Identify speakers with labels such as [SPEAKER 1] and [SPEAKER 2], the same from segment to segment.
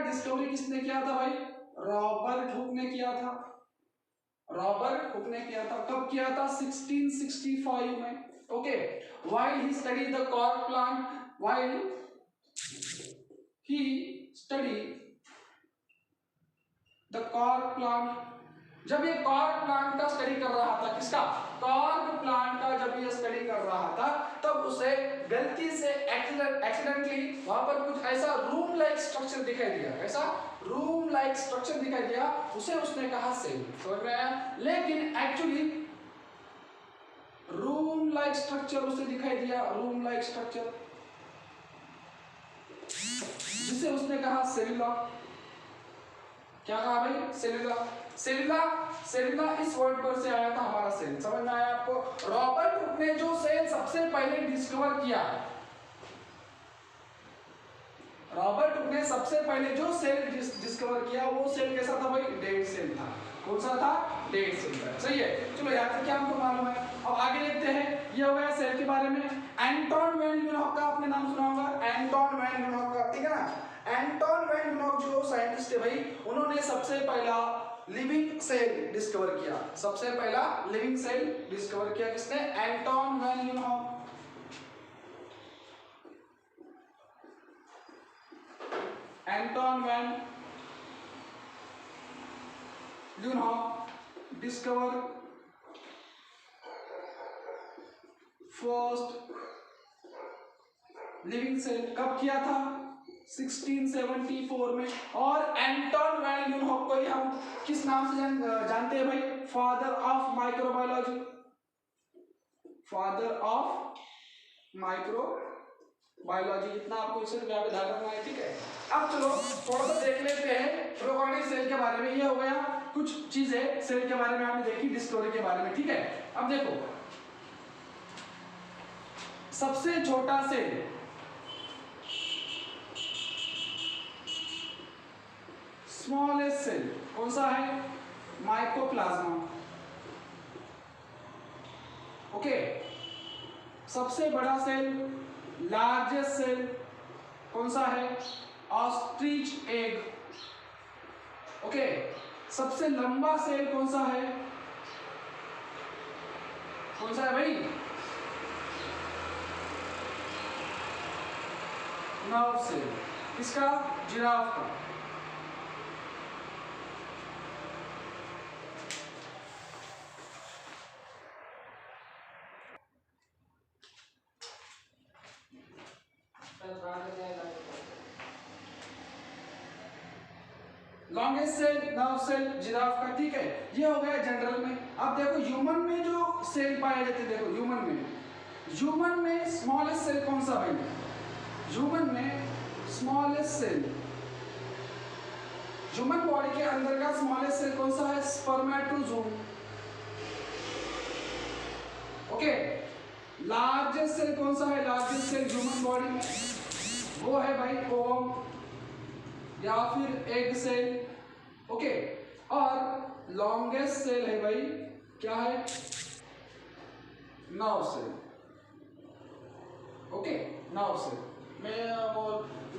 [SPEAKER 1] Discovery किसने किया था भाई? रॉबर्ट हुक ने किया था। रॉबर्ट हुक ने किया था। कब किया था? 1665 में। Okay, while he study the cork plant, while he study the cork plant, जब ये कॉर्क प्लांट का स्टडी कर रहा था, किसका? कॉर्क प्लांट का जब ये स्टडी कर रहा था, तब उसे गलती से एक्सीडेंटली वहां पर कुछ ऐसा रूम लाइक स्ट्रक्चर दिखाई दिया। ऐसा रूम लाइक स्ट्रक्चर दिखाई दिया, उसे उसने कहा सेल। समझ में आया? लेकिन एक्चुअली रूम लाइक स्ट्रक्चर उसे दिखाई दिया, रूम लाइक स्ट्रक्चर, जिसे उसने कहा सेलुला। क्या कहा भाई? सेलुला। सेलुला, सेलुला इस वर्ड पर से आया था हमारा सेल। समझ में आया आपको? रॉबर्ट हुक ने जो सेल सबसे पहले डिस्कवर किया, रॉबर्ट हुक ने सबसे पहले जो सेल डिस्कवर किया, वो सेल कैसा था भाई? डेड सेल था। कौन सा था? डेड सेल था। सही है, चलो यहाँ तक क्या हमको मालूम है। अब आगे देखते हैं, ये हो गया सेल के बारे में। एंटोन वैन ल्यूनहॉक का आपने नाम सुना होगा, एंटोन वैन ल्यूनहॉक का, ठीक है ना? एंटोन वैन ल्यूनहॉक जो साइंटिस्ट है भाई, उन्होंने सबसे पहला लिविंग सेल डिस्कवर किया। सबसे पहला लिविंग सेल डिस्कवर किया किसने? Anton van Leeuwenhoek. Anton van Leeuwenhoek discover first living cell. कब किया था? 1674 में। और एंटोन वैन ल्यूनहॉक को ही हम किस नाम से जानते हैं भाई? Father of microbiology. Father of microbiology, इतना आपको सिर्फ यहाँ पे ध्यान रखना है, ठीक है? अब चलो थोड़ा सा देख लेते हैं प्रोकैरियोटिक सेल के बारे में। ये हो गया कुछ चीजें सेल के बारे में हमने देखी, डिस्कवरी के बारे में, ठीक है? अब देखो, सबसे छोटा सेल, स्मॉलेस्ट सेल कौन सा है? माइकोप्लाज्मा। ओके, सबसे बड़ा सेल, लार्जेस्ट सेल कौन सा है? Ostrich egg. ओके, सबसे लंबा सेल कौन सा है? कौन सा है भाई? Nerve cell. किसका? जिराफ का। Longest cell, nerve cell, giraffe का, ठीक है? ये हो गया जनरल में। अब देखो ह्यूमन में जो सेल पाए जाते हैं, देखो ह्यूमन में स्मॉलेस्ट सेल कौन सा भाई? ह्यूमन में स्मॉलेस्ट सेल, ह्यूमन बॉडी के अंदर का स्मॉलेस्ट सेल कौन सा है? स्पर्मेटोजोम। ओके, लार्जेस्ट सेल कौन सा है? लार्जेस्ट सेल ह्यूमन बॉडी में वो है भाई ओवम या फिर एग सेल। ओके, और लॉन्गेस्ट सेल है भाई, क्या है? Nerve cell. Okay, nerve cell may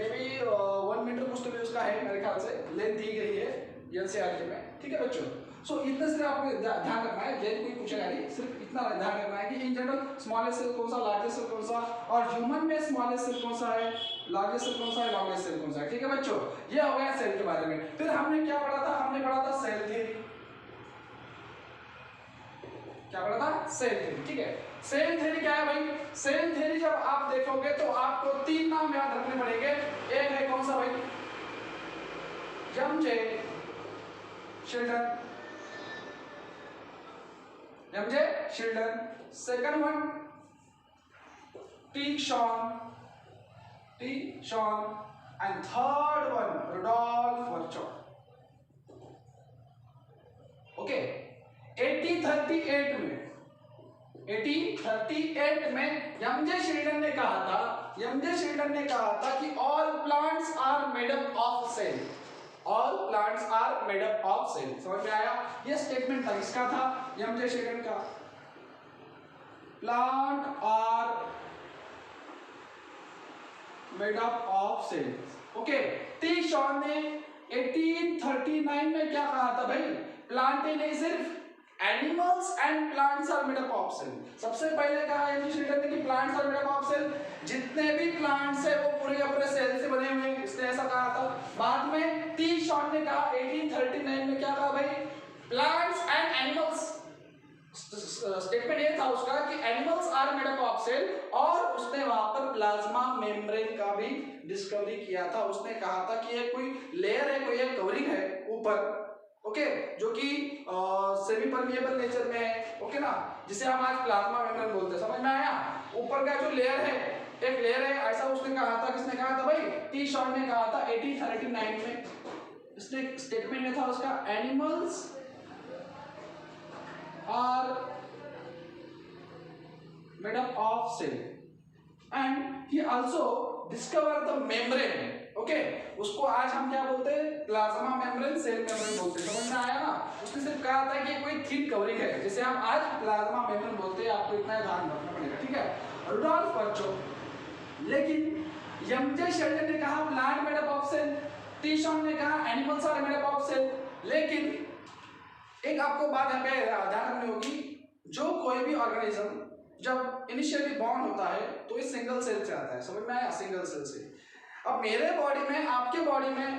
[SPEAKER 1] be 1 metre कुछ तो भी उसका है मेरे ख्याल से, लेंथ दी गई है एनसीईआरटी में, ठीक है बच्चों? सो इतना सिर्फ आपको ध्यान रखना है, लेंथ कोई पूछेगा नहीं, सिर्फ इतना ध्यान रखना है कि इन जनरल स्मॉलेस्ट सेल कौन सा, लार्जेस्ट सेल कौन सा, और ह्यूमन में स्मॉलेस्ट सेल कौन सा है, लार्जेस्ट सेल कौन सा है, लॉन्गेस्ट सेल कौन सा है, ठीक है बच्चों? ये हो गया सेल के बारे में। फिर हमने क्या पढ़ा था? हमने पढ़ा था सेल थ्योरी। क्या पढ़ा था? सेल थ्योरी, ठीक है? सेल थ्योरी क्या है भाई? सेल थ्योरी जब आप देखोगे तो आपको 3 नाम याद रखने पड़ेंगे। एक है कौन सा भाई? M J Schleiden, M J Schleiden. Second one T Schwann, and third one Rudolf Virchow. Okay, 1838 में एमजे शिल्डन ने कहा था कि all plants are made up of cell. All plants are made up of cell. समझ में आया? ये स्टेटमेंट था, किसका था? एमजे शिल्डन का। Plant are made up of cell. Okay, T Schwann ने 1839 में क्या कहा था भाई, प्लांट ही नहीं सिर्फ animals and plants are made up of cell. सबसे पहले कहा ने कि plants are made up of cell, जितने भी प्लांट्स है वो पूरे पूरे सेल से बने हुए हैं, इसने ऐसा कहा था। बाद में टी शॉन ने कहा 1839 में क्या कहा भाई, प्लांट्स एंड एनिमल्स, स्टेटमेंट ये था उसका कि animals are made up of cell, और उसने वहां पर प्लाज्मा मेम्ब्रेन का भी डिस्कवरी किया था। उसने कहा था कि ये कोई लेयर है, कोई एक कवरिंग है ऊपर, ओके, जो कि सेमी परमिएबल नेचर में है, ओके ना, जिसे हम आज प्लाज्मा मेम्ब्रेन बोलते हैं। समझ में आया? ऊपर का जो लेयर है, एक लेयर है, ऐसा उसने कहा था। किसने कहा था भाई? टी शॉन ने कहा था 1839 में। इसने स्टेटमेंट ये था उसका, animals are made up of cell and he also discover the membrane. Okay, उसको आज हम क्या बोलते हैं? प्लाज्मा मेम्ब्रेन, सेल मेम्ब्रेन बोलते हैं। समझ में आया ना? उसने सिर्फ कहा था कि कोई थिन कवरिंग है, जिसे हम आज प्लाज्मा मेम्ब्रेन बोलते हैं। आपको इतना ध्यान रखना पड़ेगा, ठीक है? रुडोल्फ वर्चो, लेकिन एमजे शेल्डन ने कहा plant made up of cell, T Schwann ने कहा animals are made up of cell. लेकिन एक आपको बात यहाँ पे ध्यान रखनी होगी, जो कोई भी ऑर्गेनिज्म जब इनिशियली बॉर्न होता है तो ये सिंगल सेल से आता है। समझ में आया? सिंगल सेल से। अब मेरे बॉडी में, आपके बॉडी में,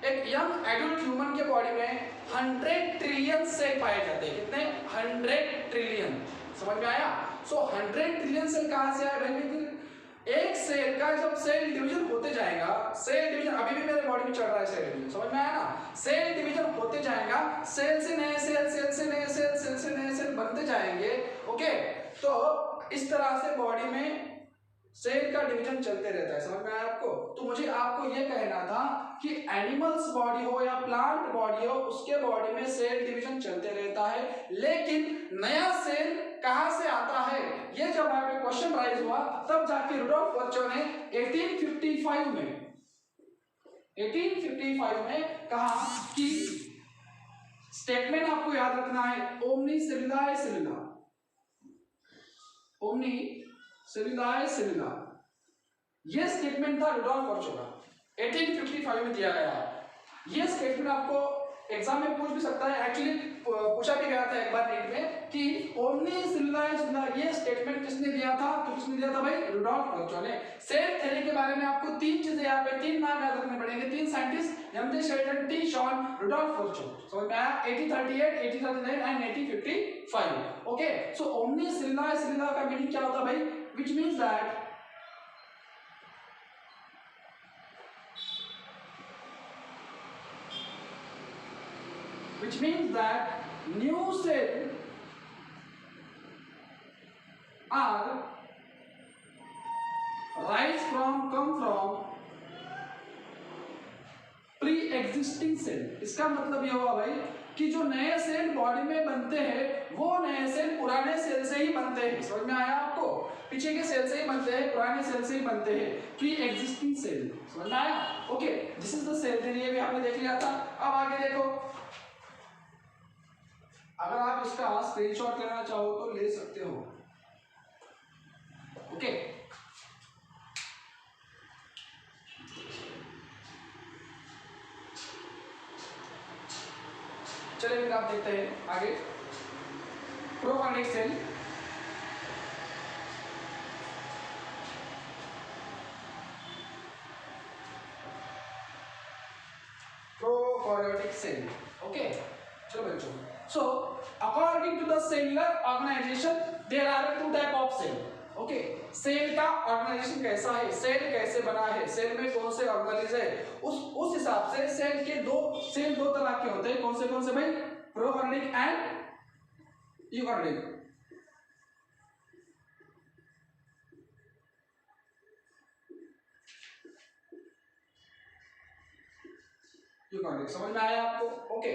[SPEAKER 1] एक यंग एडल्ट ह्यूमन के बॉडी में 100 ट्रिलियन सेल पाए जाते हैं। कितने? 100 ट्रिलियन। समझ में आया? सो 100 ट्रिलियन सेल कहाँ से आए भाई? फिर एक सेल का जब सेल डिवीजन होते जाएगा, सेल डिवीजन अभी भी मेरे बॉडी में चल रहा है, सेल डिवीजन। समझ में आया ना? सेल डिवीजन होते जाएगा, सेल से नए सेल, सेल से नए सेल, सेल से नए सेल बनते जाएंगे। ओके, तो इस तरह से बॉडी में सेल का डिवीजन चलते रहता है। समझ में आया आपको? तो मुझे आपको ये कहना था कि एनिमल्स बॉडी हो या प्लांट बॉडी हो, उसके बॉडी में सेल डिवीजन चलते रहता है, लेकिन नया सेल कहां से आता है, ये जब यहाँ पे क्वेश्चन राइज हुआ, तब जाके रुडोल्फ वर्चो ने 1855 में कहा कि स्टेटमेंट आपको याद रखना है, ओमनी सेलुलाe सेलुला, ओमनी सेलुलाe सेलुला, ये स्टेटमेंट था रुडोल्फ वर्चो का, 1855 में दिया गया। ये स्टेटमेंट आपको एग्जाम में पूछ भी सकता है, एक्चुअली पूछा भी गया था एक बार नीट में कि ओमनी सेलुलाe सेलुला, ये स्टेटमेंट किसने दिया था? तो किसने दिया था भाई? रुडोल्फ वर्चो ने। सेल थ्योरी के बारे में आपको तीन चीजें यहाँ पे, तीन नाम याद रखने पड़ेंगे, तीन scientist, M J Schleiden, T Schwann, Rudolf Virchow. समझ में आया? 1838, 1839 एंड 1855। ओके, सो ओमनी सेलुलाe सेलुला का मीनिंग क्या होता है भाई? Which means that which means that new cells are come from pre-existing cell। इसका मतलब ये हुआ भाई कि जो नए सेल बॉडी में बनते हैं, वो नए सेल पुराने सेल से ही बनते हैं। समझ में आया आपको? पीछे के सेल से ही बनते हैं, पुराने सेल से ही बनते हैं, प्री एग्जिस्टिंग सेल। समझ में आया? Okay, this is the cell theory, ये भी आपने देख लिया था। अब आगे देखो, अगर आप इसका स्क्रीनशॉट लेना चाहो तो ले सकते हो। ओके, चलिए फिर आप देखते हैं आगे। Prokaryotic cell, prokaryotic cell. Okay, चलो बच्चों, so according to the cellular organization there are two type of cell। Okay, cell का ऑर्गेनाइजेशन कैसा है, सेल कैसे बना है, सेल में कौन से ऑर्गेनेल्स है, उस हिसाब से सेल दो तरह के होते हैं। कौन से भाई? Prokaryotic and eukaryotic. यूकार्योटिक, समझ में आया आपको? ओके,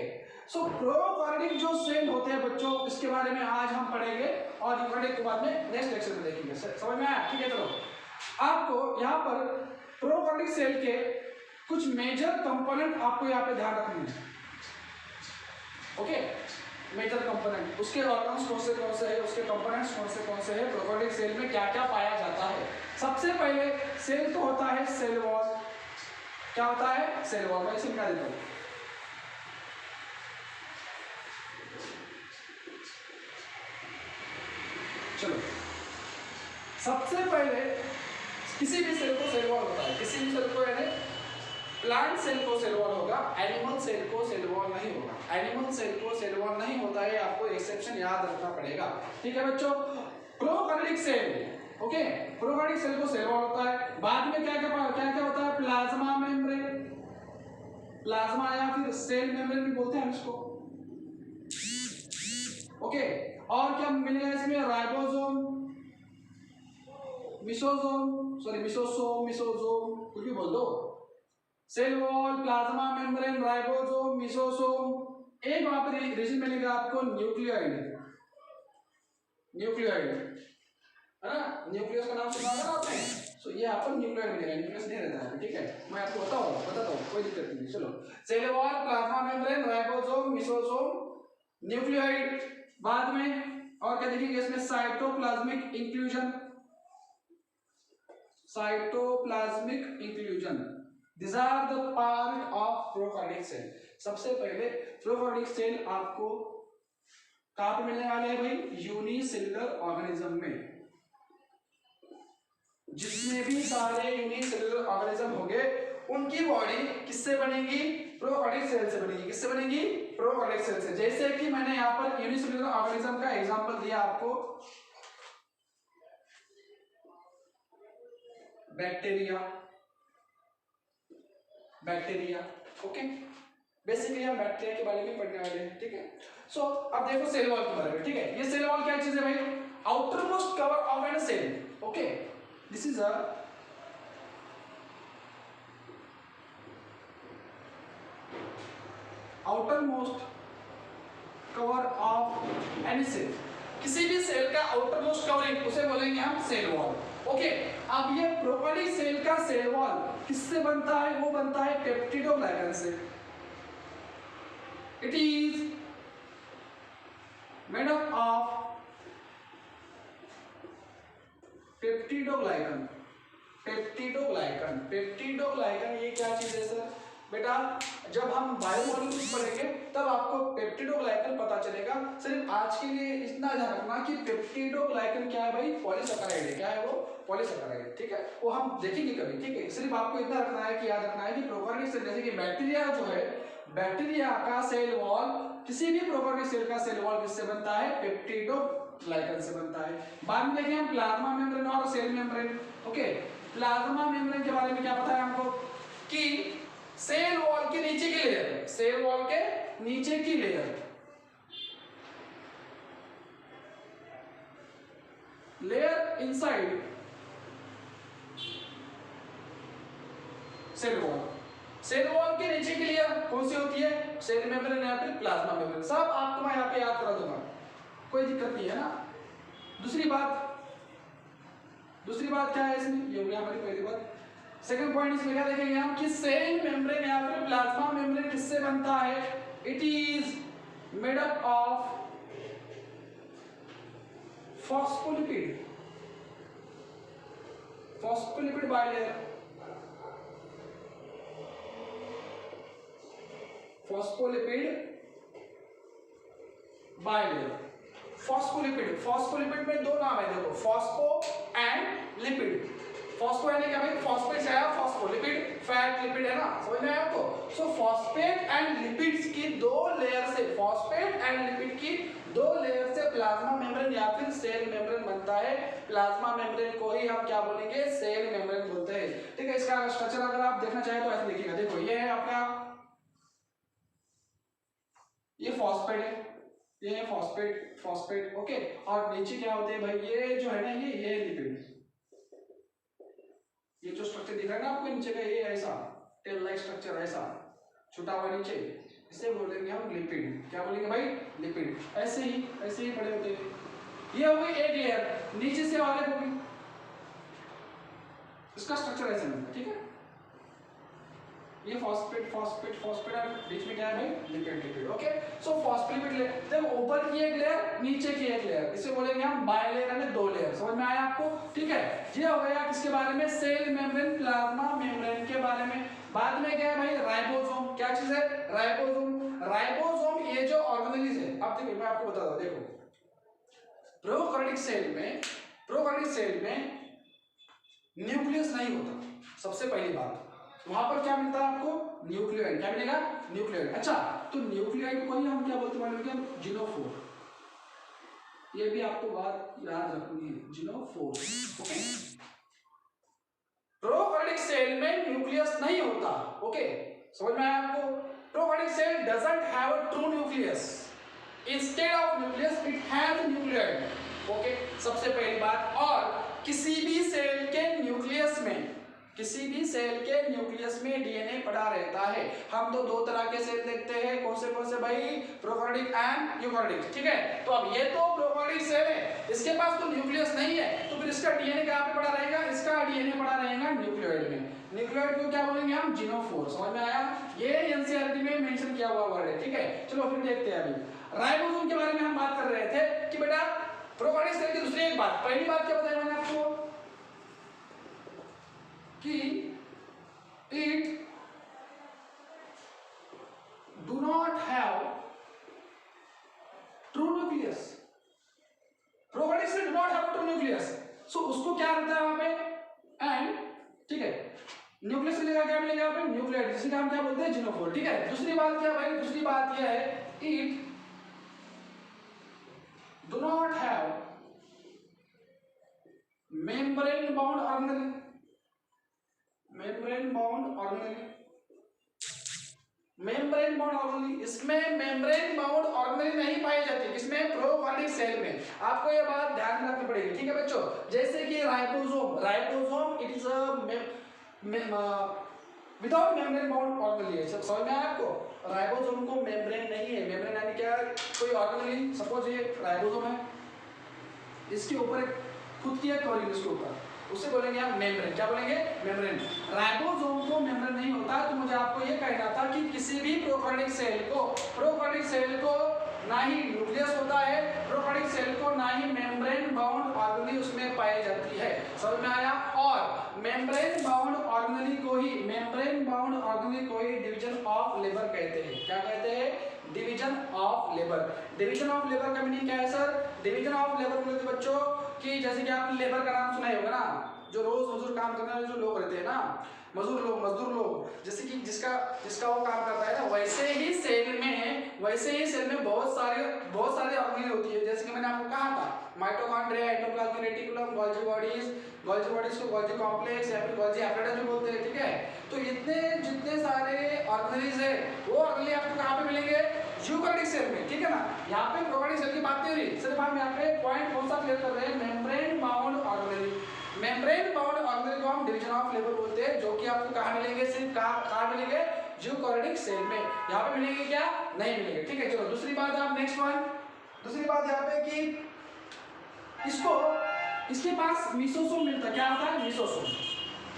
[SPEAKER 1] सो प्रोकार्योटिक जो सेल होते हैं बच्चों, इसके बारे में आज हम पढ़ेंगे, और यूकार्योटिक के बाद में नेक्स्ट लेक्चर में देखेंगे। समझ में आया? ठीक है, चलो आपको यहाँ पर प्रोकार्योटिक सेल के कुछ मेजर कंपोनेंट आपको यहाँ पे ध्यान रखने हैं। ओके, मेजर कंपोनेंट, उसके ऑर्गन्स कौन से है, उसके कंपोनेंट्स कौन से है, प्रोकार्योटिक सेल में क्या क्या पाया जाता है। सबसे पहले सेल तो होता है सेल वॉल, क्या होता है, सेल वॉल। मैं इसे निकाल देता हूं। चलो, सबसे पहले किसी भी सेल को सेल वॉल होता है, किसी भी सेल को, यानी प्लांट सेल को सेल वॉल होगा, एनिमल सेल को सेल वॉल नहीं होगा। एनिमल सेल को सेल वॉल नहीं होता है, आपको एक्सेप्शन याद रखना पड़ेगा। ठीक है बच्चों। Prokaryotic cell, okay, prokaryotic cell को सेल वॉल होता है। बाद में क्या क्या होता है, प्लाज्मा मेम्ब्रेन, प्लाज्मा या फिर सेल मेम्ब्रेन भी बोलते हैं इसको, ओके। और क्या मिलेगा इसमें, राइबोसोम, मिसोसोम, मिसोसोम, कुछ भी बोल दो। Cell wall, plasma membrane, ribosome, mesosome. एक वहां पर रीजन मिलेगा आपको, न्यूक्लियोइड, है ना, न्यूक्लियस का नाम सुना होगा आपने। सो ये आपको न्यूक्लियोइड मिलेगा, न्यूक्लियस नहीं रहता है, ठीक है, मैं आपको बताता हूँ, कोई दिक्कत नहीं। चलो, cell wall, plasma membrane, ribosome, mesosome, nucleoid. बाद में और क्या देखेंगे इसमें, cytoplasmic inclusion, These are the part of prokaryotic cell. सबसे पहले प्रोकैरियोटिक सेल आपको कहां पे मिलने वाले हैं भाई, यूनिसेलुलर ऑर्गेनिज्म में। जितने भी सारे यूनिसेलुलर ऑर्गेनिज्म होंगे उनकी बॉडी किससे बनेगी, प्रोकैरियोटिक सेल से बनेगी। किससे बनेगी, प्रोकैरियोटिक सेल से। जैसे कि मैंने यहाँ पर यूनिसेलुलर ऑर्गेनिज्म का एग्जांपल दिया आपको, बैक्टीरिया, ओके। बेसिकली हम बैक्टीरिया के बारे में पढ़ने वाले हैं, ठीक है। सो अब देखो सेल वॉल के बारे में, ठीक है। ये सेल वॉल क्या चीज है भाई, outermost cover of an cell, okay. This is a outermost cover of any cell. किसी भी सेल का आउटर मोस्ट कवरिंग, उसे बोलेंगे हम सेल वॉल, ओके। अब ये प्रोकैरियोटिक सेल का सेल वॉल किससे बनता है, वो बनता है पेप्टिडोग्लाइकन से। It is made up of peptidoglycan. ये क्या चीज है सर, बेटा जब हम बायोमॉलिक्यूल्स पढ़ेंगे तब आपको पेप्टिडोग्लाइकन पता चलेगा। सिर्फ आज के लिए इतना ध्यान रखना कि पेप्टिडोग्लाइकन क्या है भाई, पॉलीसैकेराइड है। क्या है वो, पॉलीसैकेराइड, ठीक है। वो हम देखेंगे कभी, ठीक है। सिर्फ आपको इतना रखना है कि याद रखना है कि प्रोकैरियोटिक सेल, जैसे कि बैक्टीरिया जो है, बैक्टीरिया का सेल वॉल, किसी भी प्रोकैरियोटिक सेल का सेल वॉल किससे बनता है, पेप्टिडोग्लाइकन से बनता है। बाद में देखेंगे हम प्लाज्मा मेम्ब्रेन और cell membrane, okay. Plasma membrane के बारे में क्या पता है हमको, कि सेल वॉल के नीचे की लेयर, सेल वॉल के नीचे की layer inside cell wall. Cell wall के नीचे की लेयर कौन सी होती है, सेल मेम्ब्रेन या फिर प्लाज्मा मेम्ब्रेन। सब आपको मैं यहाँ पे याद करा दूंगा, कोई दिक्कत नहीं है ना। दूसरी बात क्या है इसमें, ये हो गया हमारी पहली बात। सेकंड पॉइंट इसमें क्या देखेंगे हम, कि सेल मेम्ब्रेन या फिर प्लाज्मा मेम्ब्रेन किससे बनता है, it is made up of phospholipid bilayer, phospholipid में दो नाम है, देखो, फॉस्फो एंड लिपिड। फॉस्फो यानी क्या भाई, फॉस्फेट से आया, फॉस्फोलिपिड फैट लिपिड है ना, समझ में आया आपको। सो फॉस्फेट एंड लिपिड्स की दो लेयर से, प्लाज्मा मेम्ब्रेन या फिर सेल मेम्ब्रेन बनता है। प्लाज्मा मेम्ब्रेन को ही हम क्या बोलेंगे, सेल मेम्ब्रेन बोलते हैं, ठीक है। इसका स्ट्रक्चर अगर आप देखना चाहें तो ऐसे देखिएगा, देखो ये है आपका, ये फॉस्फेट है, ये है फॉस्फेट, ओके। और नीचे क्या होते हैं भाई, ये जो है ना, ये लिपिड। ये जो स्ट्रक्चर दिख रहा है ना आपको नीचे का, ये ऐसा टेल लाइक स्ट्रक्चर, ऐसा छुटा हुआ नीचे, इसे बोलेंगे हम लिपिड। क्या बोलेंगे भाई, लिपिड। ऐसे ही बड़े होते हैं। ये हो गई एक लेयर, नीचे से और एक होगी, इसका स्ट्रक्चर ऐसे मिलता है, ठीक है। ये फॉस्फेट और बीच में क्या है भाई, लिपिड, ओके। सो फॉस्फोलिपिड लेयर, देखो ऊपर की एक लेयर, नीचे की एक लेयर, इसे बोलेंगे हम बाइलेयर यानी दो लेयर। समझ में आया आपको, ठीक है। ये हो गया किसके बारे में, सेल मेम्ब्रेन, प्लाज्मा मेम्ब्रेन के बारे में। बाद में क्या है भाई, राइबोसोम। क्या चीज है, राइबोसोम। राइबोसोम ये जो ऑर्गेनेलिज है, अब देखिए मैं आपको बता दूं, देखो प्रोकैरियोटिक सेल में न्यूक्लियस नहीं होता, सबसे पहली बात। वहां पर क्या मिलता है आपको, न्यूक्लियोइड। क्या मिलेगा, न्यूक्लियोइड। अच्छा, तो न्यूक्लियोइड को ही हम क्या बोलते हैं, जिनोफोर। ये भी आपको बात याद रखनी है, जिनोफोर। ओके, प्रोकैरियोटिक सेल में न्यूक्लियस नहीं होता। ओके, समझ में आया आपको। Prokaryotic cell doesn't have a true nucleus, instead of nucleus it has nucleoid. Okay, सबसे पहली बात। और किसी भी सेल के न्यूक्लियस में डीएनए पड़ा रहता है। हम तो दो तरह के सेल देखते हैं, कौन से भाई, प्रोकैरियोटिक एंड यूकैरियोटिक। ठीक है, तो अब ये तो प्रोकैरियोटिक सेल है, इसके पास तो न्यूक्लियस नहीं है, तो फिर इसका डीएनए कहां पे पड़ा रहेगा, इसका डीएनए पड़ा रहेगा न्यूक्लियोइड में। न्यूक्लियोइड को क्या बोलेंगे हम, जिनोफोर। समझ में आया, ये एनसीईआरटी में मेंशन किया हुआ वर्ड है। ठीक है, चलो फिर देखते हैं। अभी राइबोसोम के बारे में हम बात कर रहे थे कि बेटा प्रोकैरियोटिक सेल की दूसरी एक बात, पहली बात क्या बताया मैंने आपको कि it do not have true nucleus। Prokaryotic cell do not have a true nucleus, so उसको क्या रहता है वहां पे, एंड ठीक है, न्यूक्लियस मिलेगा, क्या मिलेगा वहां पे, न्यूक्लियोइड, जिसे हम क्या बोलते हैं, जिनोफोर। ठीक है, दूसरी बात क्या भाई, दूसरी बात यह है, it do not have membrane bound organelle। Membrane bound organelle, इसमें मेम्ब्रेन बाउंड ऑर्गेनेल नहीं पाई जाती, किसमें, प्रोकैरियोटिक सेल में। आपको ये बात ध्यान रखनी पड़ेगी। ठीक है बच्चों, जैसे कि ribosome it is without membrane bound organelle है। समझ में आया आपको, राइबोसोम को मेम्ब्रेन नहीं है। मेम्ब्रेन यानी क्या, कोई ऑर्गेनेल, सपोज ये राइबोसोम है, इसके ऊपर एक खुद की एक कवरिंग, इसके ऊपर, उसे बोलेंगे हम मेम्ब्रेन। क्या बोलेंगे, मेम्ब्रेन। राइबोसोम को मेम्ब्रेन नहीं होता, तो मुझे आपको ये कहना था कि किसी भी प्रोकैरियोटिक सेल को ना ही न्यूक्लियस होता है, प्रोकैरियोटिक सेल को ना ही मेम्ब्रेन बाउंड ऑर्गेनेल उसमें पाई जाती है। समझ में आया। और मेम्ब्रेन बाउंड ऑर्गेनेल को ही डिवीजन ऑफ लेबर कहते हैं। क्या कहते हैं, division of labour. Division of labour का मीनिंग क्या है सर, डिवीजन ऑफ लेबर बोलते बच्चों कि जैसे कि आपने लेबर का नाम सुना ही होगा ना, जो रोज मजदूर काम करने वाले जो लोग रहते हैं ना, मजदूर लोग, जैसे कि जिसका वो काम करता है ना, वैसे ही सेल में बहुत सारे ऑर्गेनेल होती है। जैसे कि मैंने आपको कहा था, mitochondria, endoplasmic reticulum, Golgi bodies को गोल्जी कॉम्प्लेक्स या फिर गोल्जी एपैरेटस भी बोलते हैं। ठीक है, तो जितने सारे ऑर्गेनेल्स है, वो ऑर्गेनेल आपको कहाँ पे मिलेंगे, यूकैरियोटिक सेल में। ठीक है ना, यहाँ पे प्रोकैरियोटिक सेल की बात नहीं हो रही, सिर्फ हम यहाँ पे पॉइंट कौन सा क्लियर कर रहे हैं, membrane bound organelle. Membrane bound organelle को हम डिवीजन ऑफ लेबर बोलते हैं, जो कि आपको कहाँ मिलेंगे, सिर्फ कहाँ मिलेंगे, यूकैरियोटिक सेल में। यहाँ पे मिलेंगे क्या, नहीं मिलेंगे। ठीक है, चलो दूसरी बात आप नेक्स्ट वन, दूसरी बात यहाँ पे कि इसके पास मिसोसोम मिलता है। क्या होता है, मिसोसोम।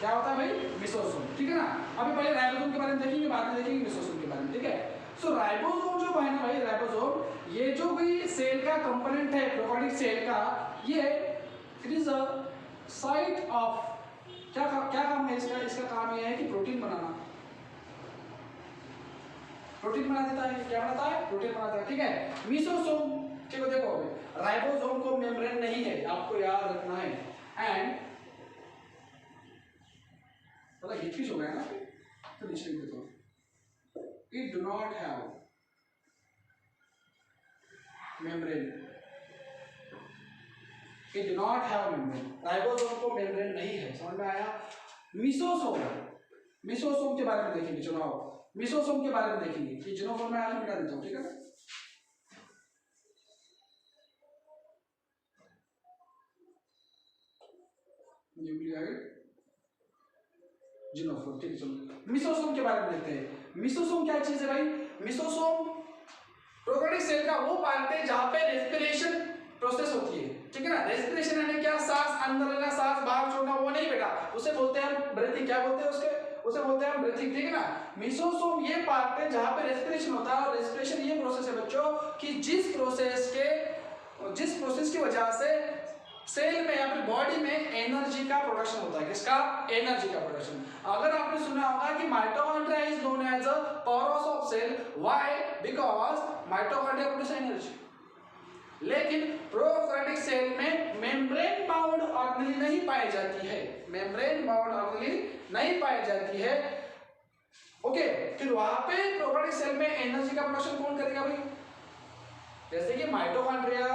[SPEAKER 1] क्या होता है भाई, मिसोसोम। ठीक है ना, अभी पहले राइबोसोम के बारे में देखेंगे, बाद में देखेंगे मिसोसोम के बारे में। ठीक है, सो राइबोसोम जो है ना भाई, राइबोसोम ये जो भी सेल का कंपोनेंट है प्रोकैरियोटिक सेल का, ये it is a site of, क्या काम है इसका काम यह है कि प्रोटीन बना देता है। क्या बनाता है, प्रोटीन बनाता है। ठीक है, मिसोसोम, ठीक है, देखो राइबोसोम को मेम्ब्रेन नहीं है, आपको याद रखना है। एंड थोड़ा हिचकिच हो गया ना, तो नीचे लिख देता हूं, it do not have membrane, it do not have membrane. Ribosome को मेम्ब्रेन नहीं है। समझ में आया। मिसोसोम के बारे में देखेंगे। चलो मिसोसोम के बारे में देखेंगे कि जिनोफोर में आगे मिटा देता हूं। ठीक है, न्यूक्लियोइड, जिनोफोर। ठीक है, चलो मिसोसोम के बारे में देखते हैं। मिसोसोम क्या चीज है भाई, मिसोसोम प्रोकैरियोटिक सेल का वो पार्ट है जहां पे रेस्पिरेशन प्रोसेस होती है। ठीक है ना, रेस्पिरेशन यानी क्या, सांस अंदर लेना, सांस बाहर छोड़ना, वो नहीं बेटा, उसे बोलते हैं हम ब्रीथिंग। क्या बोलते हैं उसे बोलते हैं हम ब्रीथिंग। ठीक है ना, मिसोसोम ये पार्ट है जहां पे रेस्पिरेशन होता है। और रेस्पिरेशन ये प्रोसेस है बच्चों कि जिस प्रोसेस की वजह से सेल में या फिर बॉडी में एनर्जी का प्रोडक्शन होता है। किसका? एनर्जी का प्रोडक्शन। अगर आपने सुना होगा कि mitochondria is known as a powerhouse of cell, why? Because mitochondria produce energy. लेकिन प्रोकैरियोटिक सेल में मेम्ब्रेन बाउंड ऑर्गेनेल नहीं पाई जाती है, मेम्ब्रेन बाउंड ऑर्गेनेल नहीं पाई जाती है। ओके, फिर वहां पे प्रोकैरियोटिक सेल में एनर्जी का प्रोडक्शन कौन करेगा भाई? जैसे कि माइटोकॉन्ड्रिया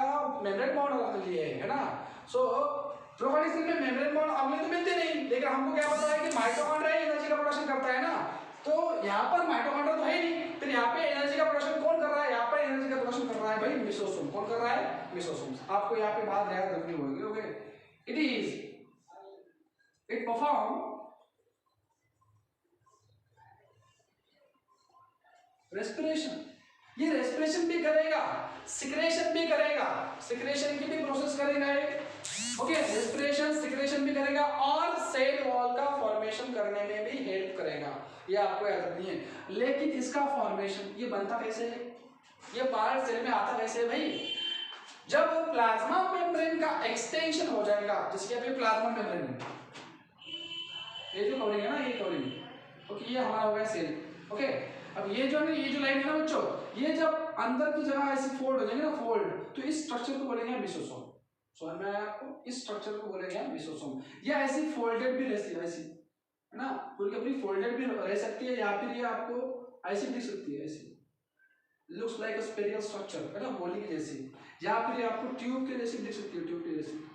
[SPEAKER 1] मेम्ब्रेन बाउंड ऑर्गेनेल है ना, सो प्रोकैरियोटिक सेल में मेम्ब्रेन बाउंड ऑर्गेनेल तो मिलते नहीं, लेकिन हमको क्या पता है कि माइटोकॉन्ड्रिया एनर्जी का प्रोडक्शन करता है ना, तो यहाँ पर माइटोकॉन्ड्रिया तो है नहीं, फिर यहाँ पे एनर्जी का प्रोडक्शन कौन कर रहा है? यहाँ पर एनर्जी का प्रोडक्शन कर रहा है भाई मेसोसोम। कौन कर रहा है? मेसोसोम। आपको यहाँ पे बात याद रखनी होगी। Okay, it perform respiration. ये रेस्पिरेशन भी करेगा, सिक्रेशन भी करेगा, सिक्रेशन की भी प्रोसेस करेगा ये। ओके, रेस्पिरेशन सिक्रेशन भी करेगा और सेल वॉल का फॉर्मेशन करने में भी हेल्प करेगा, ये आपको याद रखनी है। लेकिन इसका फॉर्मेशन ये बनता कैसे है? ये पार्ट सेल में आता कैसे है भाई? जब प्लाज्मा मेम्ब्रेन का एक्सटेंशन हो जाएगा, जिसके अभी प्लाज्मा मेम्ब्रेन है, ये जो कवरिंग है ना, ये कवरिंग, ओके, ये हमारा हो गया सेल। ओके, अब ये जो लाइन है ना बच्चों, ये जब अंदर की जगह ऐसी फोल्ड हो जाएंगे ना, फोल्ड, तो इस स्ट्रक्चर को बोलेंगे मेसोसोम। समझ में आया आपको? इस स्ट्रक्चर को बोलेंगे मेसोसोम। या ऐसी फोल्डेड भी रहती है, ऐसी है ना, पूरी की पूरी फोल्डेड भी रह सकती है, या फिर ये आपको ऐसी दिख सकती है, ऐसी looks like a spherical structure, है ना, गोली की जैसी, या फिर आपको ट्यूब के जैसी दिख सकती है, ट्यूब की जैसी।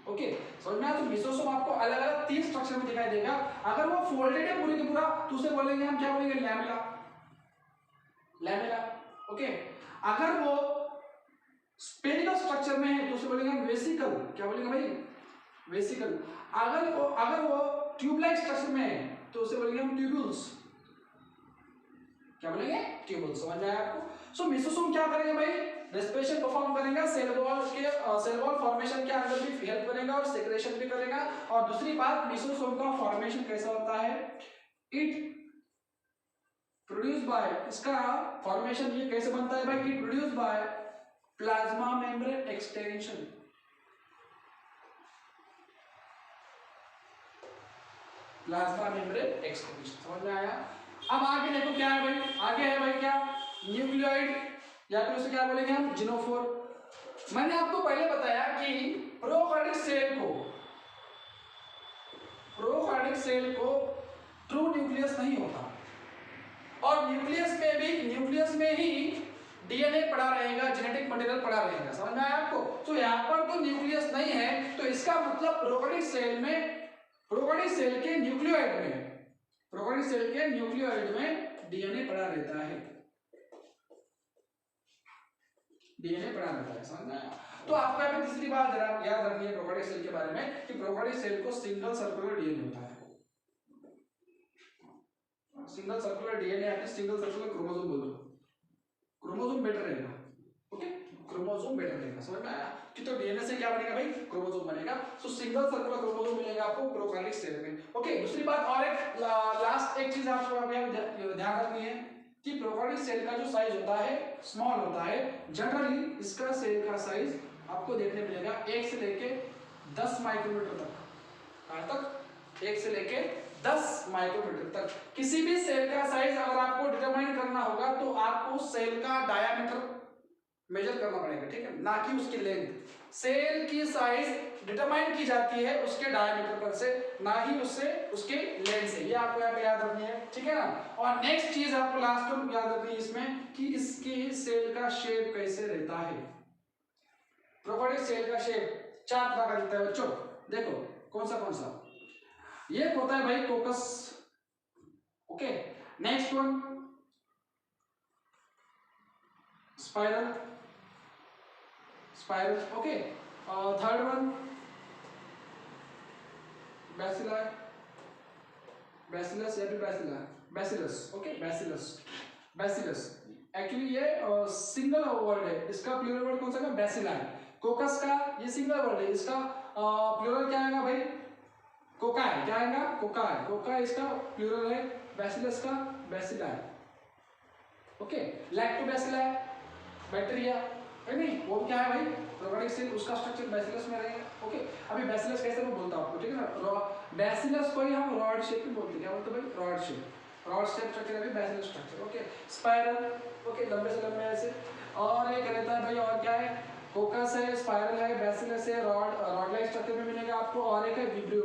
[SPEAKER 1] ओके, समझ में आया? तो मेसोसोम आपको अलग अलग 3 स्ट्रक्चर में दिखाई देगा। अगर वो फोल्डेड है पूरी की पूरा, तो उसे बोलेंगे हम क्या बोलेंगे? Lamella, lamella. ओके, अगर वो स्फेरिकल स्ट्रक्चर में है तो उसे बोलेंगे हम वेसिकल। क्या बोलेंगे भाई? वेसिकल। अगर वो ट्यूब लाइक स्ट्रक्चर में है तो उसे बोलेंगे हम ट्यूब्यूल्स। क्या बोलेंगे? ट्यूब्यूल्स। समझ में आया आपको? सो मेसोसोम क्या करेंगे भाई? रेस्पिरेशन परफॉर्म करेगा, सेल वॉल फॉर्मेशन के अंदर भी हेल्प करेगा और सेक्रेशन भी करेगा। और दूसरी बात, मेसोसोम का फॉर्मेशन कैसा होता है? इट प्रोड्यूस बाय, इसका फॉर्मेशन ये कैसे बनता है भाई? It produce by plasma membrane extension. Plasma membrane extension. समझ में आया? अब आगे देखो क्या है भाई? आगे है भाई क्या? न्यूक्लियोइड, या फिर उसे क्या बोलेंगे हम? जिनोफोर। मैंने आपको पहले बताया कि प्रोकैरियोटिक सेल को ट्रू न्यूक्लियस नहीं होता, और न्यूक्लियस में ही डीएनए पड़ा रहेगा, जेनेटिक मटेरियल पड़ा रहेगा। समझ में आया आपको? तो यहाँ पर तो न्यूक्लियस नहीं है, तो इसका मतलब प्रोकैरियोटिक सेल के न्यूक्लियोइड में डीएनए पड़ा रहता है, डीएनए पड़ा रहता है। समझ में आया? तो आपको यहाँ पे तीसरी बात याद रखनी है प्रोकैरियोटिक सेल के बारे में कि प्रोकैरियोटिक सेल को सिंगल सर्कुलर डीएनए होता है। सिंगल सर्कुलर डीएनए या सिंगल सर्कुलर क्रोमोसोम बोल दो, क्रोमोसोम बेटर रहेगा। ओके, क्रोमोसोम बेटर रहेगा। समझ में आया? कि तो डीएनए से क्या बनेगा भाई? क्रोमोसोम बनेगा। सो सिंगल सर्कुलर क्रोमोसोम मिलेगा आपको प्रोकैरियोटिक सेल में। ओके, दूसरी बात और एक लास्ट एक चीज आपको ध्यान रखनी है कि प्रोकैरियोटिक सेल का जो साइज होता है स्मॉल होता है। जनरली इसका सेल का साइज आपको देखने मिलेगा 1 से लेके 10 माइक्रोमीटर तक। कहां तक? 1 से लेके 10 माइक्रोमीटर तक। किसी भी सेल का साइज अगर आपको डिटरमाइन करना होगा तो आपको सेल का डायामीटर मेजर करना पड़ेगा, ठीक है, ना कि उसकी लेंथ। सेल की साइज डिटरमाइन की जाती है उसके डायमीटर पर से, ना ही उससे उसके लेंथ से। ये आपको यहाँ पे याद रखनी है, ठीक है ना। और नेक्स्ट चीज आपको लास्ट में याद रखनी है इसमें कि इसके सेल का शेप कैसे रहता है। प्रोकैरियोटिक सेल का शेप 4 तरह का दिखता है बच्चों। देखो कौन सा ये होता है भाई कोकस। Okay, next one spiral, okay. Third one bacillus या फिर बैसिलस। ओके, बैसिलस एक्चुअली ये सिंगल वर्ड है, इसका प्लूरल वर्ड कौन सा है? बैसिलाई। कोकस का ये सिंगल वर्ड है, इसका प्लूरल क्या आएगा भाई? कोकाई। क्या आएगा? कोकाई इसका प्लूरल है। बैसिलस का बैसिलाई। ओके, लैक्टोबैसिलाई बैक्टीरिया, है नहीं, वो क्या है भाई प्रोकैरियोटिक सेल, उसका स्ट्रक्चर बैसिलस में रहेगा। ओके, अभी बैसिलस कैसे मैं बोलता हूँ आपको, ठीक है ना। बैसिलस को ही हम रॉड शेप में बोलते हैं, क्या बोलते हैं भाई, rod shape, rod shape structure है bacillus structure. Okay, spiral, okay लंबे से लंबे ऐसे। और एक रहता है भाई, और क्या है, कोकस है, स्पाइरल है, बैसिलस है, रॉड लाइक स्ट्रक्चर में मिलेगा आपको, और एक है विब्रियो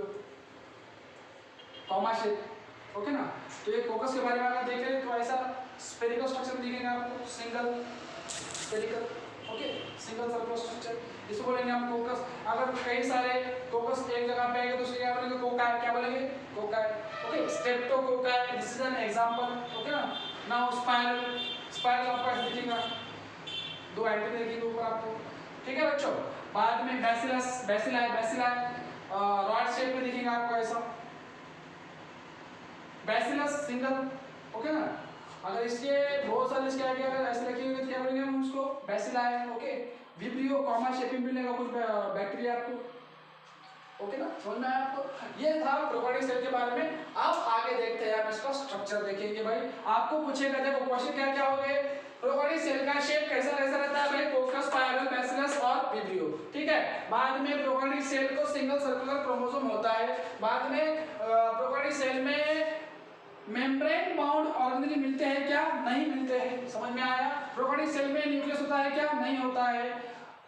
[SPEAKER 1] कॉमा शेप। ओके ना, तो ये कोकस के बारे में अगर देखें तो ऐसा स्फेरिकल स्ट्रक्चर दिखेगा आपको, single spherical, okay single circular structure, इसको बोलेंगे हम कोकस। अगर कई सारे कोकस एक जगह पे आएंगे तो उसको क्या बोलेंगे, कोकाई, क्या बोलेंगे, cocci. Okay, streptococci, this is an example. Okay ना, नाउ स्पाइरल, स्पाइरल आपको ऐसे दिखेगा, दो एंटीना दिखेंगे ऊपर आपको, ठीक है बच्चों। बाद में बैसिलस, बैसिला रॉड शेप में दिखेगा आपको ऐसा, बैसिलस सिंगल। ओके ना, अगर इसके बहुत सारे इसके आगे अगर ऐसे रखे हुए तो क्या बोलेंगे हम उसको, bacilli. Okay, vibrio comma shape में मिलेगा कुछ बैक्टीरिया आपको। ओके ना, समझ में आया आपको। ये था प्रोकैरियोटिक सेल के बारे में। अब आगे देखते हैं, आप इसका स्ट्रक्चर देखेंगे भाई। आपको पूछेगा, देखो क्वेश्चन क्या क्या हो गए, प्रोकैरियोटिक सेल का शेप कैसा कैसा रहता है भाई, कोकस, स्पाइरल, बैसिलस और विब्रियो, ठीक है। बाद में प्रोकैरियोटिक सेल को सिंगल सर्कुलर क्रोमोसोम होता है। बाद में प्रोकैरियोटिक सेल में मेम्ब्रेन बाउंड ऑर्गेनेल मिलते हैं क्या, नहीं मिलते हैं, समझ में आया। प्रोकैरियोटिक सेल में न्यूक्लियस होता है क्या, नहीं होता है।